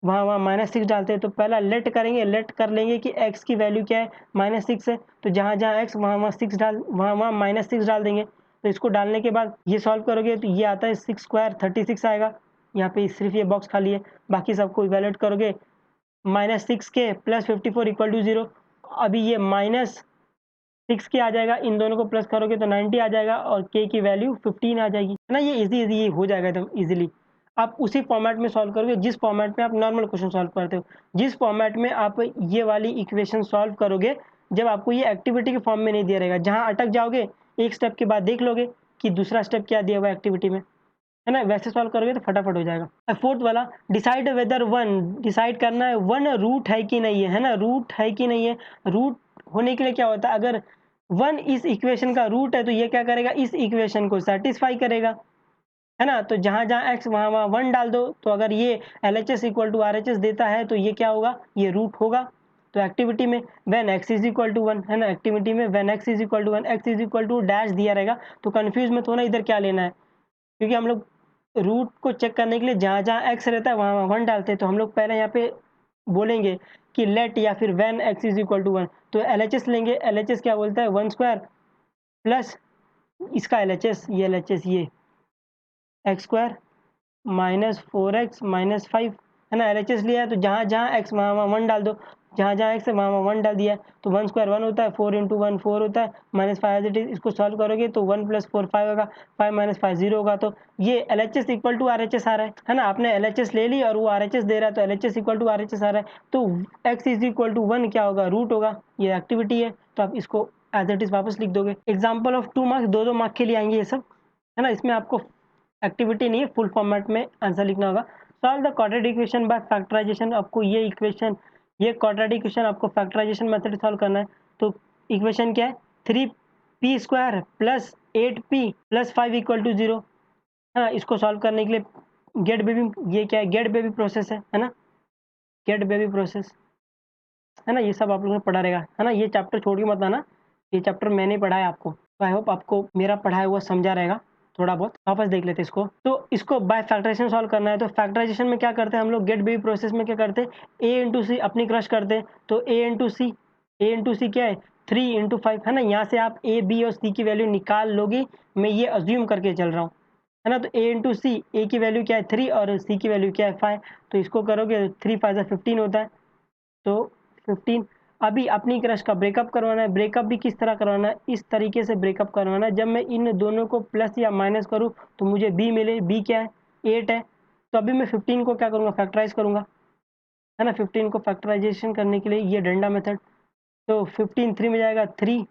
वहाँ वहाँ -6 डालते हैं। तो पहला लेट करेंगे, लेट कर लेंगे कि x की वैल्यू क्या है, -6 है। तो जहाँ जहाँ x वहाँ वहाँ 6 डाल वहाँ वहाँ -6 डाल देंगे। तो इसको डालने के बाद ये सॉल्व करोगे तो ये आता है 6 स्क्वायर 36 आएगा। यहाँ पे सिर्फ ये बॉक्स खाली है, बाकी सबको इवैल्यूएट करोगे -6 के +54 = 0। अभी ये -6 के आ जाएगा, इन दोनों को प्लस करोगे तो 90 आ जाएगा और k की वैल्यू 15 आ जाएगी, है ना। ये ईज़ी हो जाएगा एकदम ईज़िली। आप उसी फॉर्मेट में सॉल्व करोगे जिस फॉर्मेट में आप नॉर्मल क्वेश्चन सॉल्व करते हो। जिस फॉर्मेट में आप ये वाली इक्वेशन सॉल्व करोगे, जब आपको ये एक्टिविटी के फॉर्म में नहीं दिया रहेगा, जहाँ अटक जाओगे, एक स्टेप के बाद देख लोगे कि दूसरा स्टेप क्या दिया हुआ है एक्टिविटी में, है ना। वैसे सॉल्व करोगे तो फटाफट हो जाएगा। फोर्थ वाला, डिसाइड वेदर डिसाइड करना है वन रूट है कि नहीं है ना, रूट है कि नहीं है। रूट होने के लिए क्या होता है, अगर वन इस इक्वेशन का रूट है तो ये क्या करेगा, इस इक्वेशन को सेटिस्फाई करेगा, है ना। तो जहाँ जहाँ x वहाँ वहाँ 1 डाल दो। तो अगर ये LHS = RHS देता है तो ये क्या होगा, ये रूट होगा। तो एक्टिविटी में व्हेन x = 1 है ना, एक्टिविटी में व्हेन x = 1, x = डैश दिया रहेगा तो कंफ्यूज मत होना इधर क्या लेना है, क्योंकि हम लोग रूट को चेक करने के लिए जहाँ जहाँ x रहता है वहाँ वहाँ 1 डालते हैं। तो हम लोग पहले यहाँ पे बोलेंगे कि लेट या फिर व्हेन x = 1। तो LHS लेंगे, LHS क्या बोलता है, 1 स्क्वायर प्लस इसका LHS ये एक्स स्क्वायर -4x -5 है ना। LHS लिया है तो जहाँ जहाँ x वहाँ वहाँ 1 डाल दो, जहाँ जहाँ x है वहाँ वहाँ 1 डाल दिया है। तो 1 स्क्वायर 1 होता है, 4 × 1 4 होता है, -5 एज इट इज। इसको सॉल्व करोगे तो 1 + 4 5 होगा, 5 - 5 0 होगा। तो ये LHS = RHS आ रहा है ना। आपने LHS ले ली और वो RHS दे रहा है तो LHS = RHS आ रहा है। तो x = 1 क्या होगा, रूट होगा। ये एक्टिविटी है तो आप इसको एज इट इज वापस लिख दोगे। एग्जाम्पल ऑफ 2 मार्क्स, 2 मार्क के लिए आएंगे ये सब, है ना। इसमें आपको एक्टिविटी नहीं है, फुल फॉर्मेट में आंसर लिखना होगा। Solve the quadratic equation by factorisation. आपको ये इक्वेशन, ये क्वाड्रेटिक इक्वेशन आपको फैक्टराइजेशन मेथड से सॉल्व करना है। तो इक्वेशन क्या है, 3p² + 8p + 5 = 0, है ना। इसको सॉल्व करने के लिए गेट बेबी, ये क्या है, गेट बेबी प्रोसेस है ना, गेट बेबी प्रोसेस, है ना। ये सब आप लोगों ने पढ़ा रहेगा, है ना। ये चैप्टर छोड़ के मत आना, ये चैप्टर मैंने पढ़ा है आपको। तो आई होप आपको मेरा पढ़ाया हुआ समझा रहेगा थोड़ा बहुत। वापस देख लेते हैं इसको। तो इसको बाय फैक्टराइजेशन सॉल्व करना है। तो फैक्टराइजेशन में क्या करते हैं हम लोग, गेट बेबी प्रोसेस में क्या करते हैं, a × c अपनी क्रश करते हैं। तो a × c क्या है, 3 × 5, है ना। यहाँ से आप a b और c की वैल्यू निकाल लोगे, मैं ये अज्यूम करके चल रहा हूँ, है ना। तो a × c, a की वैल्यू क्या है 3 और c की वैल्यू क्या है 5। तो इसको करोगे 3 × 5 = 15 होता है। तो 15। अभी अपनी क्रश का ब्रेकअप करवाना है। ब्रेकअप भी किस तरह करवाना है, इस तरीके से ब्रेकअप करवाना है। जब मैं इन दोनों को प्लस या माइनस करूँ तो मुझे b मिले। b क्या है, 8 है। तो अभी मैं 15 को क्या करूँगा, फैक्टराइज करूँगा, है ना। 15 को फैक्टराइजेशन करने के लिए ये डंडा मेथड। तो 15 3 में जाएगा, 3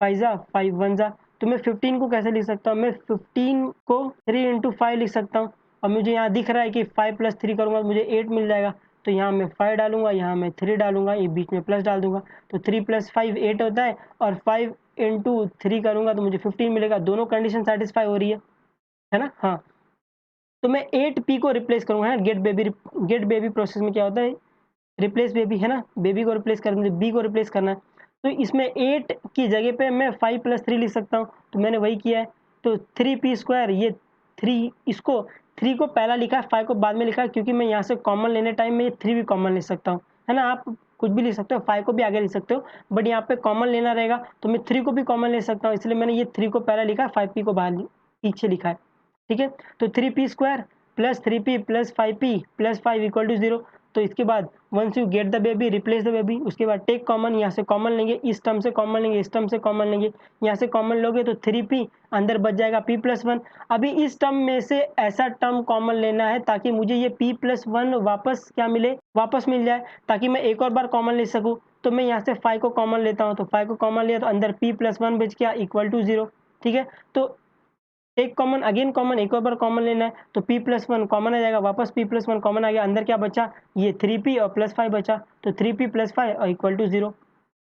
5 ज़ा 5 1 ज़ा। तो मैं 15 को कैसे लिख सकता हूँ, मैं 15 को 3 × 5 लिख सकता हूँ। और मुझे यहाँ दिख रहा है कि 5 + 3 करूँगा तो मुझे 8 मिल जाएगा। तो यहाँ मैं 5 डालूँगा, यहाँ मैं 3 डालूँगा, ये बीच में प्लस डाल दूँगा। तो 3 + 5 8 होता है और 5 × 3 करूँगा तो मुझे 15 मिलेगा। दोनों कंडीशन सैटिस्फाई हो रही है ना। हाँ, तो मैं 8p को रिप्लेस करूँगा, है ना। गेट बेबी प्रोसेस में क्या होता है, रिप्लेस बेबी, है ना। बेबी को रिप्लेस करना है, बी को रिप्लेस करना है। तो इसमें 8 की जगह पे मैं 5 + 3 लिख सकता हूँ। तो मैंने वही किया है। तो 3p², ये 3, इसको 3 को पहला लिखा है, 5 को बाद में लिखा है, क्योंकि मैं यहाँ से कॉमन लेने टाइम में ये 3 भी कॉमन ले सकता हूँ, है ना। आप कुछ भी लिख सकते हो, 5 को भी आगे लिख सकते हो, बट यहाँ पे कॉमन लेना रहेगा तो मैं 3 को भी कॉमन ले सकता हूँ। इसलिए मैंने ये 3 को पहला लिखा है, 5p को बाहर पीछे लिखा है, ठीक है। तो 3p² + 3p + 5p + 5 = 0। तो इसके बाद once you get the baby, replace the baby. उसके बाद टेक कॉमन, यहाँ से कॉमन लेंगे, इस टर्म से कॉमन लेंगे, इस टर्म से कॉमन लेंगे। यहाँ से कॉमन लोगे तो 3p अंदर बच जाएगा p + 1। अभी इस टर्म में से ऐसा टर्म कॉमन लेना है ताकि मुझे ये p + 1 वापस क्या मिले, वापस मिल जाए, ताकि मैं एक और बार कॉमन ले सकूँ। तो मैं यहाँ से 5 को कॉमन लेता हूँ। तो 5 को कॉमन लिया तो अंदर p + 1 बच गया = 0, ठीक है। तो एक कॉमन, अगेन कॉमन, एक और बार कॉमन लेना है। तो p + 1 कॉमन आ जाएगा, वापस p + 1 कॉमन आ गया। अंदर क्या बचा, ये 3p और +5 बचा। तो 3p + 5 = 0,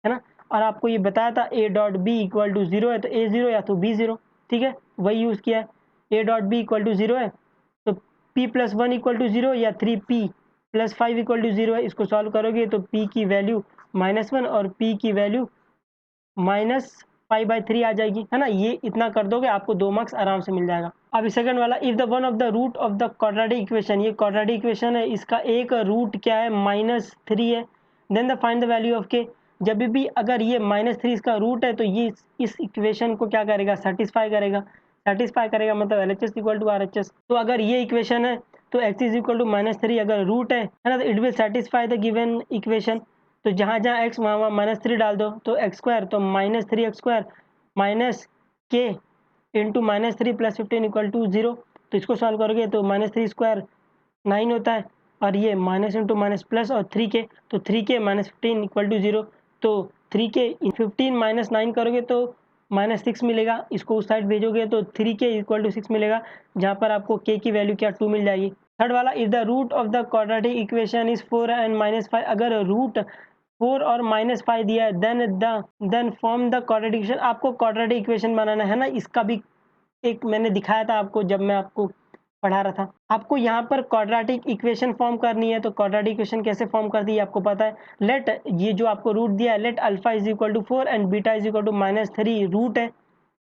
है ना। और आपको ये बताया था a.b = 0 है तो a 0 या तो b 0, ठीक है, वही यूज़ किया है। a.b = 0 है तो p + 1 = 0 या 3p + 5 = 0 है। इसको सॉल्व करोगे तो p की वैल्यू -1 और p की वैल्यू -π/3 आ जाएगी, है ना। ये इतना कर दोगे आपको 2 मार्क्स आराम से मिल जाएगा। अभी सेकंड वाला, if the one of the root of the quadratic equation, ये क्वाड्रेटिक इक्वेशन है, इसका एक रूट क्या है -3 है, then the find the value of k. जब भी अगर ये -3 इसका रूट है तो ये इस इक्वेशन को क्या करेगा, सेटिस्फाई करेगा। सेटिस्फाई करेगा मतलब LHS इक्वल टू RHS। तो अगर ये इक्वेशन है तो x इज इक्वल टू -3 अगर रूट है ना, तो it will satisfy the given equation. तो जहाँ जहाँ x वहाँ वहाँ -3 डाल दो, तो x स्क्वायर, तो -3x² माइनस के इंटू -3 + 15 इक्वल टू 0। तो इसको सॉल्व करोगे तो -3² 9 होता है, और ये माइनस इंटू माइनस प्लस और 3k, तो 3k - 15 इक्वल टू 0। तो 3k 15 - 9 करोगे तो -6 मिलेगा, इसको उस साइड भेजोगे तो 3k इक्वल टू 6 मिलेगा, जहाँ पर आपको k की वैल्यू क्या 2 मिल जाएगी। थर्ड वाला, if the root of the quadratic equation is 4 and -5, अगर रूट 4 और -5 दिया है then form the quadratic equation. आपको क्वाड्रेटिक इक्वेशन बनाना है ना, इसका भी एक मैंने दिखाया था आपको जब मैं आपको पढ़ा रहा था। आपको यहाँ पर क्वाड्रेटिक इक्वेशन फॉर्म करनी है, तो क्वाड्रेटिक इक्वेशन कैसे फॉर्म करती है आपको पता है। लेट, ये जो आपको रूट दिया है, let alpha is equal to 4 and beta is equal to -3 root है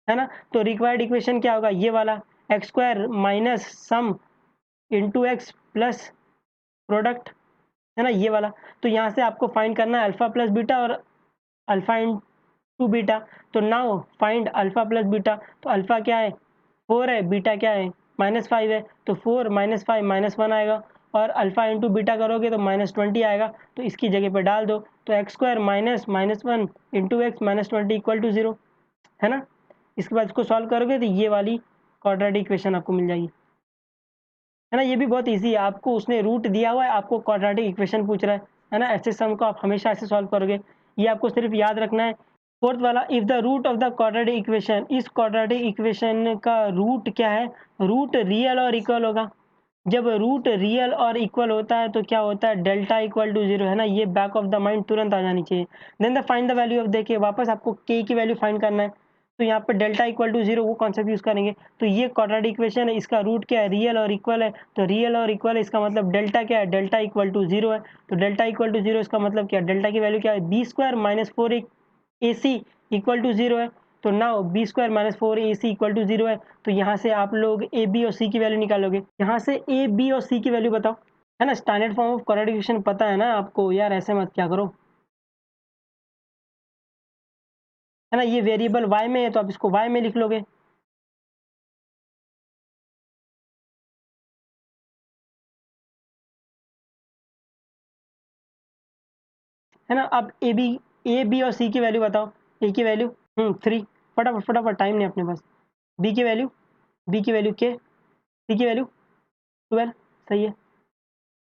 ना। तो रिक्वायर्ड इक्वेशन क्या होगा, ये वाला x² minus sum into x plus product, है ना, ये वाला। तो यहाँ से आपको फाइंड करना है अल्फा प्लस बीटा और अल्फा इंटू बीटा। तो now find alpha plus beta, तो अल्फा क्या है 4 है, बीटा क्या है -5 है, तो 4 - 5 -1 आएगा, और अल्फा इंटू बीटा करोगे तो -20 आएगा, तो इसकी जगह पे डाल दो। तो x² minus -1 into x -20 equal to 0, है ना। इसके बाद इसको सॉल्व करोगे तो ये वाली क्वाड्रेटिक इक्वेशन आपको मिल जाएगी, है ना। ये भी बहुत ईजी है, आपको उसने रूट दिया हुआ है, आपको क्वाड्रेटिक इक्वेशन पूछ रहा है ना। ऐसे सम को आप हमेशा ऐसे सॉल्व करोगे, ये आपको सिर्फ याद रखना है। फोर्थ वाला, if the root of the quadratic equation, इस क्वाड्रेटिक इक्वेशन का रूट क्या है, रूट रियल और इक्वल होगा। जब रूट रियल और इक्वल होता है तो क्या होता है, डेल्टा इक्वल टू 0, है ना। ये बैक ऑफ द माइंड तुरंत आ जानी चाहिए। Then the find the value of, देखिए वापस आपको k की वैल्यू फाइंड करना है, तो यहाँ पर डेल्टा इक्वल टू 0 वो कॉन्सेप्ट यूज करेंगे। तो ये क्वाड्रेटिक इक्वेशन है, इसका रूट क्या है, रियल और इक्वल है, तो रियल और इक्वल है, इसका मतलब डेल्टा क्या है, डेल्टा इक्वल टू 0 है। तो डेल्टा इक्वल टू 0 इसका मतलब क्या है, डेल्टा की वैल्यू क्या है, b² - 4ac इक्वल टू 0 है। तो now b² - 4ac equal to 0 है, तो यहाँ से आप लोग ए बी और सी की वैल्यू निकालोगे। यहाँ से ए बी और सी की वैल्यू बताओ, है ना। Standard form of quadratic equation पता है ना आपको यार, ऐसे मत क्या करो, है ना। ये वेरिएबल y में है तो आप इसको y में लिख लोगे, है ना। अब ए बी और सी की वैल्यू बताओ। ए की वैल्यू 3, फटाफट फटाफट, टाइम नहीं अपने पास। बी की वैल्यू, के, सी की वैल्यू 12, सही है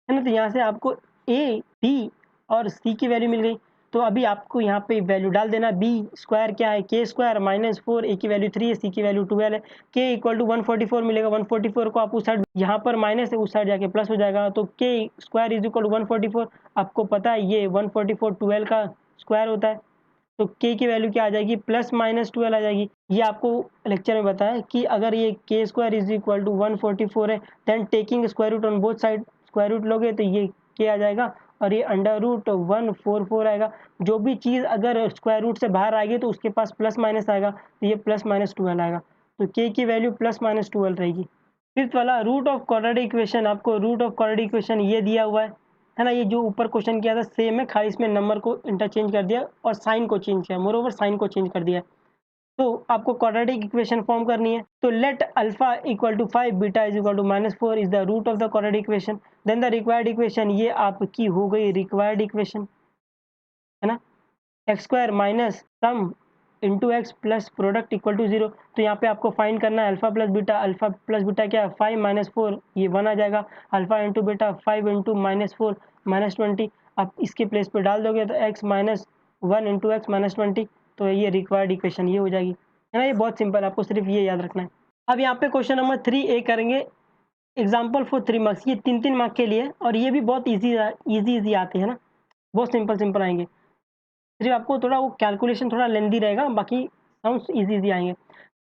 ना। तो यहाँ से आपको ए बी और सी की वैल्यू मिल गई। तो अभी आपको यहाँ पे वैल्यू डाल देना, बी स्क्वायर क्या है, k² - 4, ए की वैल्यू 3 है, सी की वैल्यू 12 है, k इक्वल टू 144 मिलेगा। 144 को आप उस साइड, यहाँ पर माइनस है, उस साइड जाके प्लस हो जाएगा, तो k² इज इक्वल टू 144। आपको पता है ये 144 12 का स्क्वायर होता है, तो k की वैल्यू क्या आ जाएगी, +-12 आ जाएगी। ये आपको लेक्चर में बताया कि अगर ये k² इज इक्वल टू 144 है, then taking square root on both side, square root लोगे तो ये k आ जाएगा, और ये √144 आएगा। जो भी चीज़ अगर स्क्वायर रूट से बाहर आएगी तो उसके पास प्लस माइनस आएगा, तो ये +-12 आएगा, तो k की वैल्यू +-12 रहेगी। फिफ्थ वाला, रूट ऑफ क्वाड्रेटिक इक्वेशन, आपको रूट ऑफ क्वाड्रेटिक इक्वेशन ये दिया हुआ है ना। ये जो ऊपर क्वेश्चन किया था सेम है, खाली इसमें नंबर को इंटरचेंज कर दिया और साइन को चेंज किया, मोर ओवर साइन को चेंज कर दिया। तो आपको क्वाड्रेटिक इक्वेशन फॉर्म करनी है, तो let alpha equal to 5 beta is equal to -4 is the root of the quadratic equation. Then the required equation, ये आपकी हो गई रिक्वायर्ड इक्वेशन, है ना। x² minus sum into x plus product equal to 0। तो यहाँ पे आपको फाइंड करना है alpha plus beta. Alpha plus beta क्या है, 5 - 4, ये 1 आ जाएगा। अल्फा इंटू बीटा 5 इंटू -4 -20, आप इसके प्लेस पे डाल दोगे तो x - 1 इंटू एक्स -20, तो ये रिक्वायर्ड इक्वेशन ये हो जाएगी, है ना। ये बहुत सिंपल, आपको सिर्फ ये याद रखना है। अब यहाँ पे क्वेश्चन नंबर 3A करेंगे, एग्जाम्पल फॉर 3 मार्क्स, ये 3 मार्क के लिए, और ये भी बहुत ईजी आते हैं ना, बहुत सिंपल सिंपल आएंगे। सिर्फ आपको थोड़ा वो कैलकुलेशन थोड़ा लेंदी रहेगा, बाकी सम्स इजी आएंगे।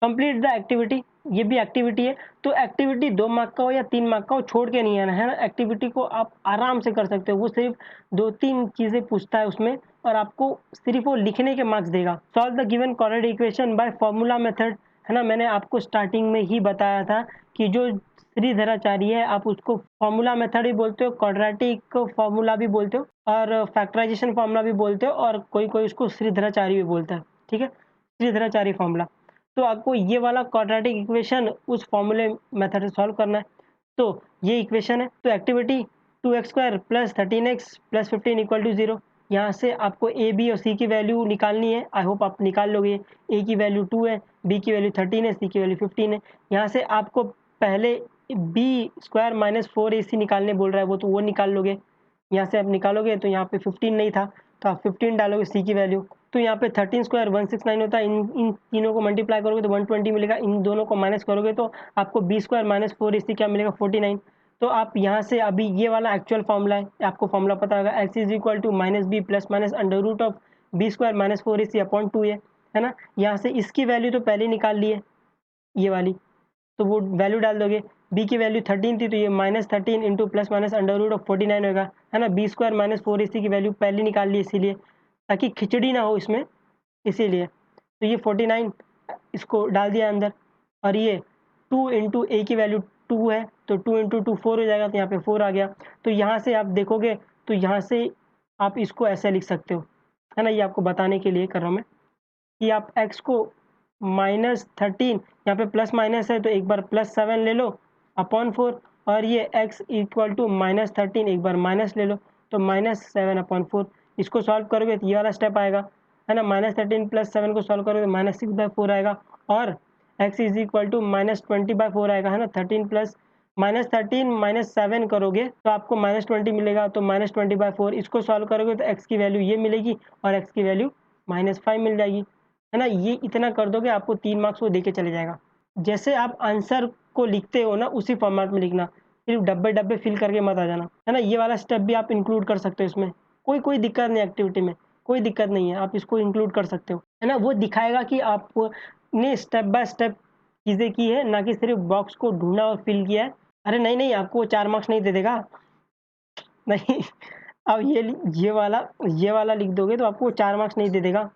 कंप्लीट द एक्टिविटी, ये भी एक्टिविटी है, तो एक्टिविटी 2 मार्क का हो या 3 मार्क का हो, छोड़ के नहीं आना है ना। एक्टिविटी को आप आराम से कर सकते हो, वो सिर्फ 2-3 चीज़ें पूछता है उसमें, और आपको सिर्फ वो लिखने के मार्क्स देगा। Solve the given quadratic equation by formula method, है ना? मैंने आपको स्टार्टिंग में ही बताया था कि जो त्रिधराचारी है आप उसको फॉर्मूला मेथड भी बोलते हो, क्वाड्रेटिक फॉर्मूला भी बोलते हो और फैक्टराइजेशन फॉर्मूला भी बोलते हो और कोई-कोई उसको त्रिधराचारी भी बोलता है, ठीक है? त्रिधराचारी फॉर्मूला। तो आपको ये वाला क्वाड्रेटिक इक्वेशन उस फॉर्मूले मेथड से सॉल्व करना है। तो ये इक्वेशन है, तो एक्टिविटी 2x² + 13x + 15 = 0। यहाँ से आपको ए, बी और सी की वैल्यू निकालनी है। आई होप आप निकाल लोगे। ए की वैल्यू 2 है, बी की वैल्यू 13 है, सी की वैल्यू 15 है। यहाँ से आपको पहले बी स्क्वायर माइनस 4ac निकालने बोल रहा है तो वो निकाल लोगे। यहाँ से आप निकालोगे तो यहाँ पे 15 नहीं था, तो आप 15 डालोगे सी की वैल्यू। तो यहाँ पे 13 स्क्वायर 169 होता है। इन तीनों को मल्टीप्लाई करोगे तो 120 मिलेगा। इन दोनों को माइनस करोगे तो आपको बी स्क्वायर माइनस 4ac क्या मिलेगा 49। तो आप यहाँ से अभी ये वाला एक्चुअल फॉर्मूला है, आपको फॉर्मूला पता होगा x is equal to minus b plus minus under root of b square minus 4ac upon 2a, है ना? यहाँ से इसकी वैल्यू तो पहले निकाल ली है, ये वाली, तो वो वैल्यू डाल दोगे। b की वैल्यू 13 थी तो ये -13 into plus minus under root of 49 होगा, है ना? बी स्क्वायर माइनस 4ac की वैल्यू पहले निकाल ली इसीलिए, ताकि खिचड़ी ना हो इसमें, इसीलिए। तो ये 49 इसको डाल दिया अंदर और ये 2 इंटू ए की वैल्यू 2 है तो 2 इंटू 2 4 हो जाएगा, तो यहाँ पे 4 आ गया। तो यहाँ से आप देखोगे तो यहाँ से आप इसको ऐसे लिख सकते हो, है ना? ये आपको बताने के लिए कर रहा हूँ मैं कि आप x को -13, यहाँ पे प्लस माइनस है तो एक बार +7 ले लो अपॉन 4 और ये x इक्वल टू -13 एक बार माइनस ले लो तो -7 अपॉन 4। इसको सॉल्व करोगे तो ये वाला स्टेप आएगा, है ना? -13 + 7 को सॉल्व करोगे तो -6/4 आएगा और x इज इक्वल टू -20/4 आएगा, है ना? 13 प्लस -13 - 7 करोगे तो आपको -20 मिलेगा, तो -20/4 इसको सॉल्व करोगे तो x की वैल्यू ये मिलेगी और x की वैल्यू -5 मिल जाएगी, है ना? ये इतना कर दोगे आपको 3 मार्क्स वो देके चले जाएगा। जैसे आप आंसर को लिखते हो ना उसी फॉर्मेट में लिखना, सिर्फ डब्बे-डब्बे फिल करके मत आ जाना, है ना? ये वाला स्टेप भी आप इंक्लूड कर सकते हो इसमें, कोई दिक्कत नहीं एक्टिविटी में, कोई दिक्कत नहीं है, आप इसको इंक्लूड कर सकते हो, है ना? वो दिखाएगा कि आपने स्टेप बाय स्टेप चीज़ें की है, ना कि सिर्फ बॉक्स को ढूँढा और फिल किया है। अरे नहीं, आपको वो 4 मार्क्स नहीं दे देगा। नहीं, अब ये वाला लिख दोगे तो आपको 4 मार्क्स नहीं दे देगा।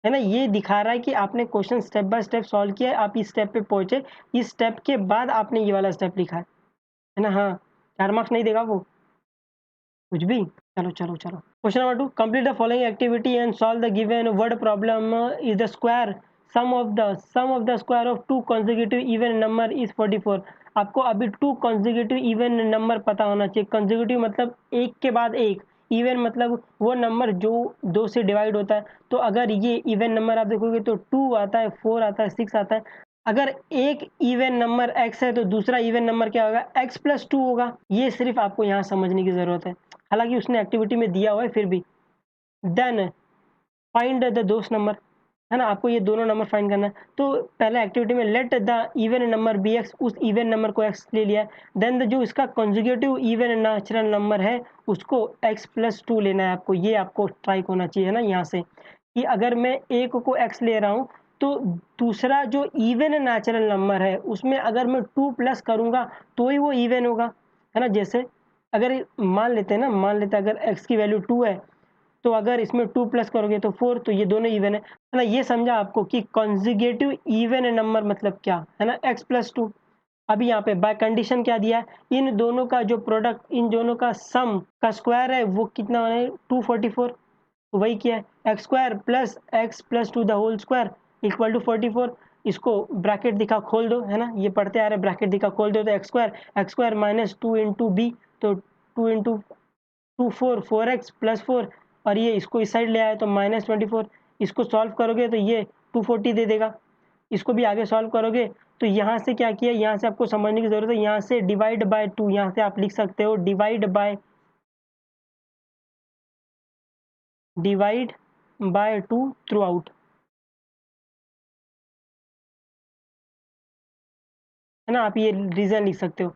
है ना? ये दिखा रहा है कि आपने question step by step solve किया है, आप इस स्टेप पे पहुँचे, इस स्टेप के बाद आपने ये वाला स्टेप लिखा है ना? हाँ, 4 मार्क्स नहीं देगा वो, कुछ भी। चलो। Question number 2, complete the following activity and solve the given word problem is the square sum of the square of 2 consecutive even number is 44। आपको अभी 2 consecutive इवन नंबर पता होना चाहिए। consecutive मतलब एक के बाद एक, इवन मतलब वो नंबर जो 2 से डिवाइड होता है। तो अगर ये इवन नंबर आप देखोगे तो 2 आता है, 4 आता है, 6 आता है। अगर एक इवन नंबर x है तो दूसरा इवन नंबर क्या होगा? x + 2 होगा। ये सिर्फ आपको यहाँ समझने की ज़रूरत है। हालाँकि उसने एक्टिविटी में दिया हुआ है फिर भी। देन फाइंड द दोस्त नंबर, है ना? आपको ये दोनों नंबर फाइंड करना है। तो पहले एक्टिविटी में let the even number be x, उस इवन नंबर को x ले लिया है। देन जो इसका कंजुगेटिव इवन नेचुरल नंबर है उसको x + 2 लेना है आपको। ये आपको स्ट्राइक होना चाहिए, है ना? यहाँ से कि अगर मैं एक को x ले रहा हूँ तो दूसरा जो इवन नेचुरल नंबर है उसमें अगर मैं 2 प्लस करूँगा तो ही वो इवन होगा, है ना? जैसे अगर मान लेते हैं अगर x की वैल्यू 2 है तो अगर इसमें 2 प्लस करोगे तो 4, तो ये दोनों इवन है ना? ये समझा आपको कि कंजुगेटिव इवन नंबर मतलब क्या है ना? x + 2। अभी यहाँ पे बाय कंडीशन क्या दिया है? इन दोनों का जो प्रोडक्ट, इन दोनों का सम का स्क्वायर है वो कितना है? 244। तो वही किया है, x square plus x + 2 the whole square equal to 44। इसको ब्रैकेट दिखा खोल दो, है ना? ये पढ़ते आ रहे हैं, ब्रैकेट दिखा खोल दो तो x square minus 2 into b, तो 2 इंटू 2 4x + 4 और ये इसको इस साइड ले आए तो -24। इसको सॉल्व करोगे तो ये 240 दे देगा। इसको भी आगे सॉल्व करोगे तो यहाँ से क्या किया, यहाँ से आपको समझने की ज़रूरत है। यहाँ से डिवाइड बाय 2, यहाँ से आप लिख सकते हो डिवाइड बाय 2 थ्रू आउट, है ना? आप ये रीज़न लिख सकते हो।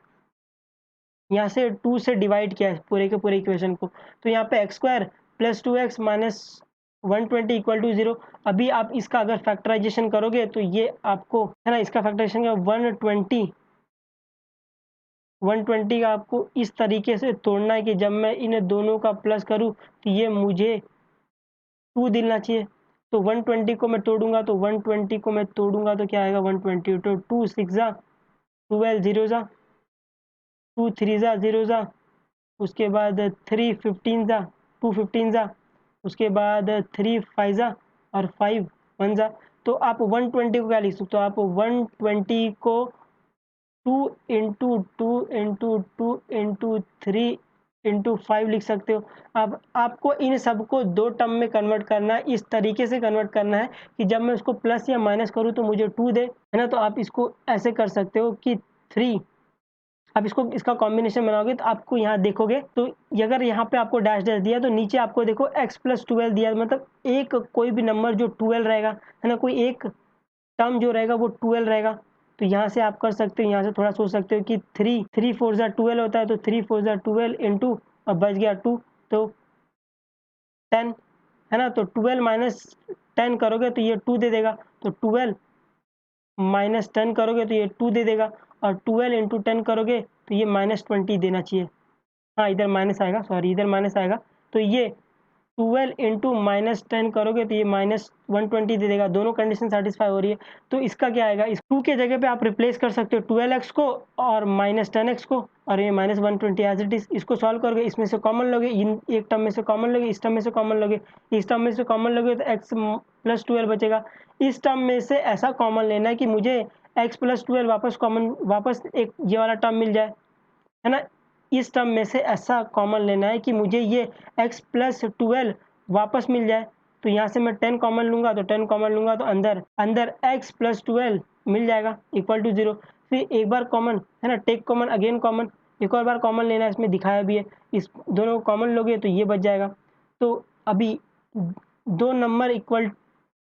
यहाँ से 2 से डिवाइड किया है पूरे के पूरे इक्वेशन को, तो यहाँ पे x square plus 2x minus 120 equal to 0। अभी आप इसका अगर फैक्टराइजेशन करोगे तो ये आपको, है ना? इसका फैक्टराइजेशन का 120 का आपको इस तरीके से तोड़ना है कि जब मैं इन दोनों का प्लस करूँ तो ये मुझे 2 मिलना चाहिए। तो 120 को मैं तोड़ूंगा तो 120 को मैं तोड़ूंगा तो क्या आएगा 120, तो 2 6 जा 12 0 जा 2 3 जा 0 जा, उसके बाद 3 15 जा 2 15 जा, उसके बाद 3 5 जा और 5 1 जा। तो आप 120 को क्या लिख सकते हो, आप 120 को 2 इंटू 2 इंटू 2 इंटू 3 इंटू 5 लिख सकते हो। अब आपको इन सबको दो टर्म में कन्वर्ट करना है, इस तरीके से कन्वर्ट करना है कि जब मैं उसको प्लस या माइनस करूँ तो मुझे 2 दे, है ना। तो आप इसको ऐसे कर सकते हो कि 3, आप इसको इसका कॉम्बिनेशन बनाओगे तो आपको यहाँ देखोगे तो अगर यहाँ पे आपको डैश डैश दिया तो नीचे आपको देखो x प्लस 12 दिया, मतलब एक कोई भी नंबर जो 12 रहेगा, है ना, कोई एक टर्म जो रहेगा वो 12 रहेगा। तो यहाँ से आप कर सकते हो, यहाँ से थोड़ा सोच सकते हो कि 3 4 जा 12 होता है, तो 3 4 जा 12 इंटू और बच गया 2 तो 10, है ना। तो 12 माइनस 10 करोगे तो ये 2 दे देगा, तो 12 माइनस 10 करोगे तो ये 2 दे देगा, और 12 इंटू 10 करोगे तो ये -20 देना चाहिए। हाँ, इधर माइनस आएगा, सॉरी इधर माइनस आएगा, तो ये 12 इंटू -10 करोगे तो ये -120 दे देगा। दोनों कंडीशन सेटिस्फाई हो रही है। तो इसका क्या आएगा, इस 2 के जगह पे आप रिप्लेस कर सकते हो 12x को और -10x को, और ये -120 एज इट इज। इसको सॉल्व करोगे, इसमें से कॉमन लोगे, इन एक टर्म में से कॉमन लोगे, इस टर्म में से कॉमन लोगे, इस टर्म में से कॉमन लोगे तो x प्लस 12 बचेगा। इस टर्म में से ऐसा कॉमन लेना है कि मुझे x प्लस 12 वापस एक ये वाला टर्म मिल जाए, है ना। इस टर्म में से ऐसा कॉमन लेना है कि मुझे ये x प्लस 12 वापस मिल जाए। तो यहाँ से मैं 10 कॉमन लूँगा, तो 10 कॉमन लूँगा तो अंदर अंदर x प्लस 12 मिल जाएगा इक्वल टू 0। फिर एक बार कॉमन, है ना, टेक कॉमन अगेन कॉमन, एक और बार कॉमन लेना है, इसमें दिखाया भी है। इस दोनों को कॉमन लोगे तो ये बच जाएगा। तो अभी दो नंबर इक्वल,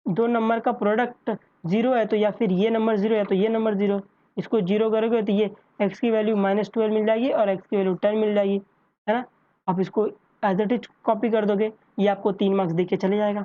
दो नंबर का प्रोडक्ट 0 है, तो या फिर ये नंबर 0 है तो ये नंबर 0, इसको 0 करोगे तो ये x की वैल्यू -12 मिल जाएगी और x की वैल्यू 10 मिल जाएगी, है ना। आप इसको एज इट इज कॉपी कर दोगे, ये आपको 3 मार्क्स दे के चले जाएगा।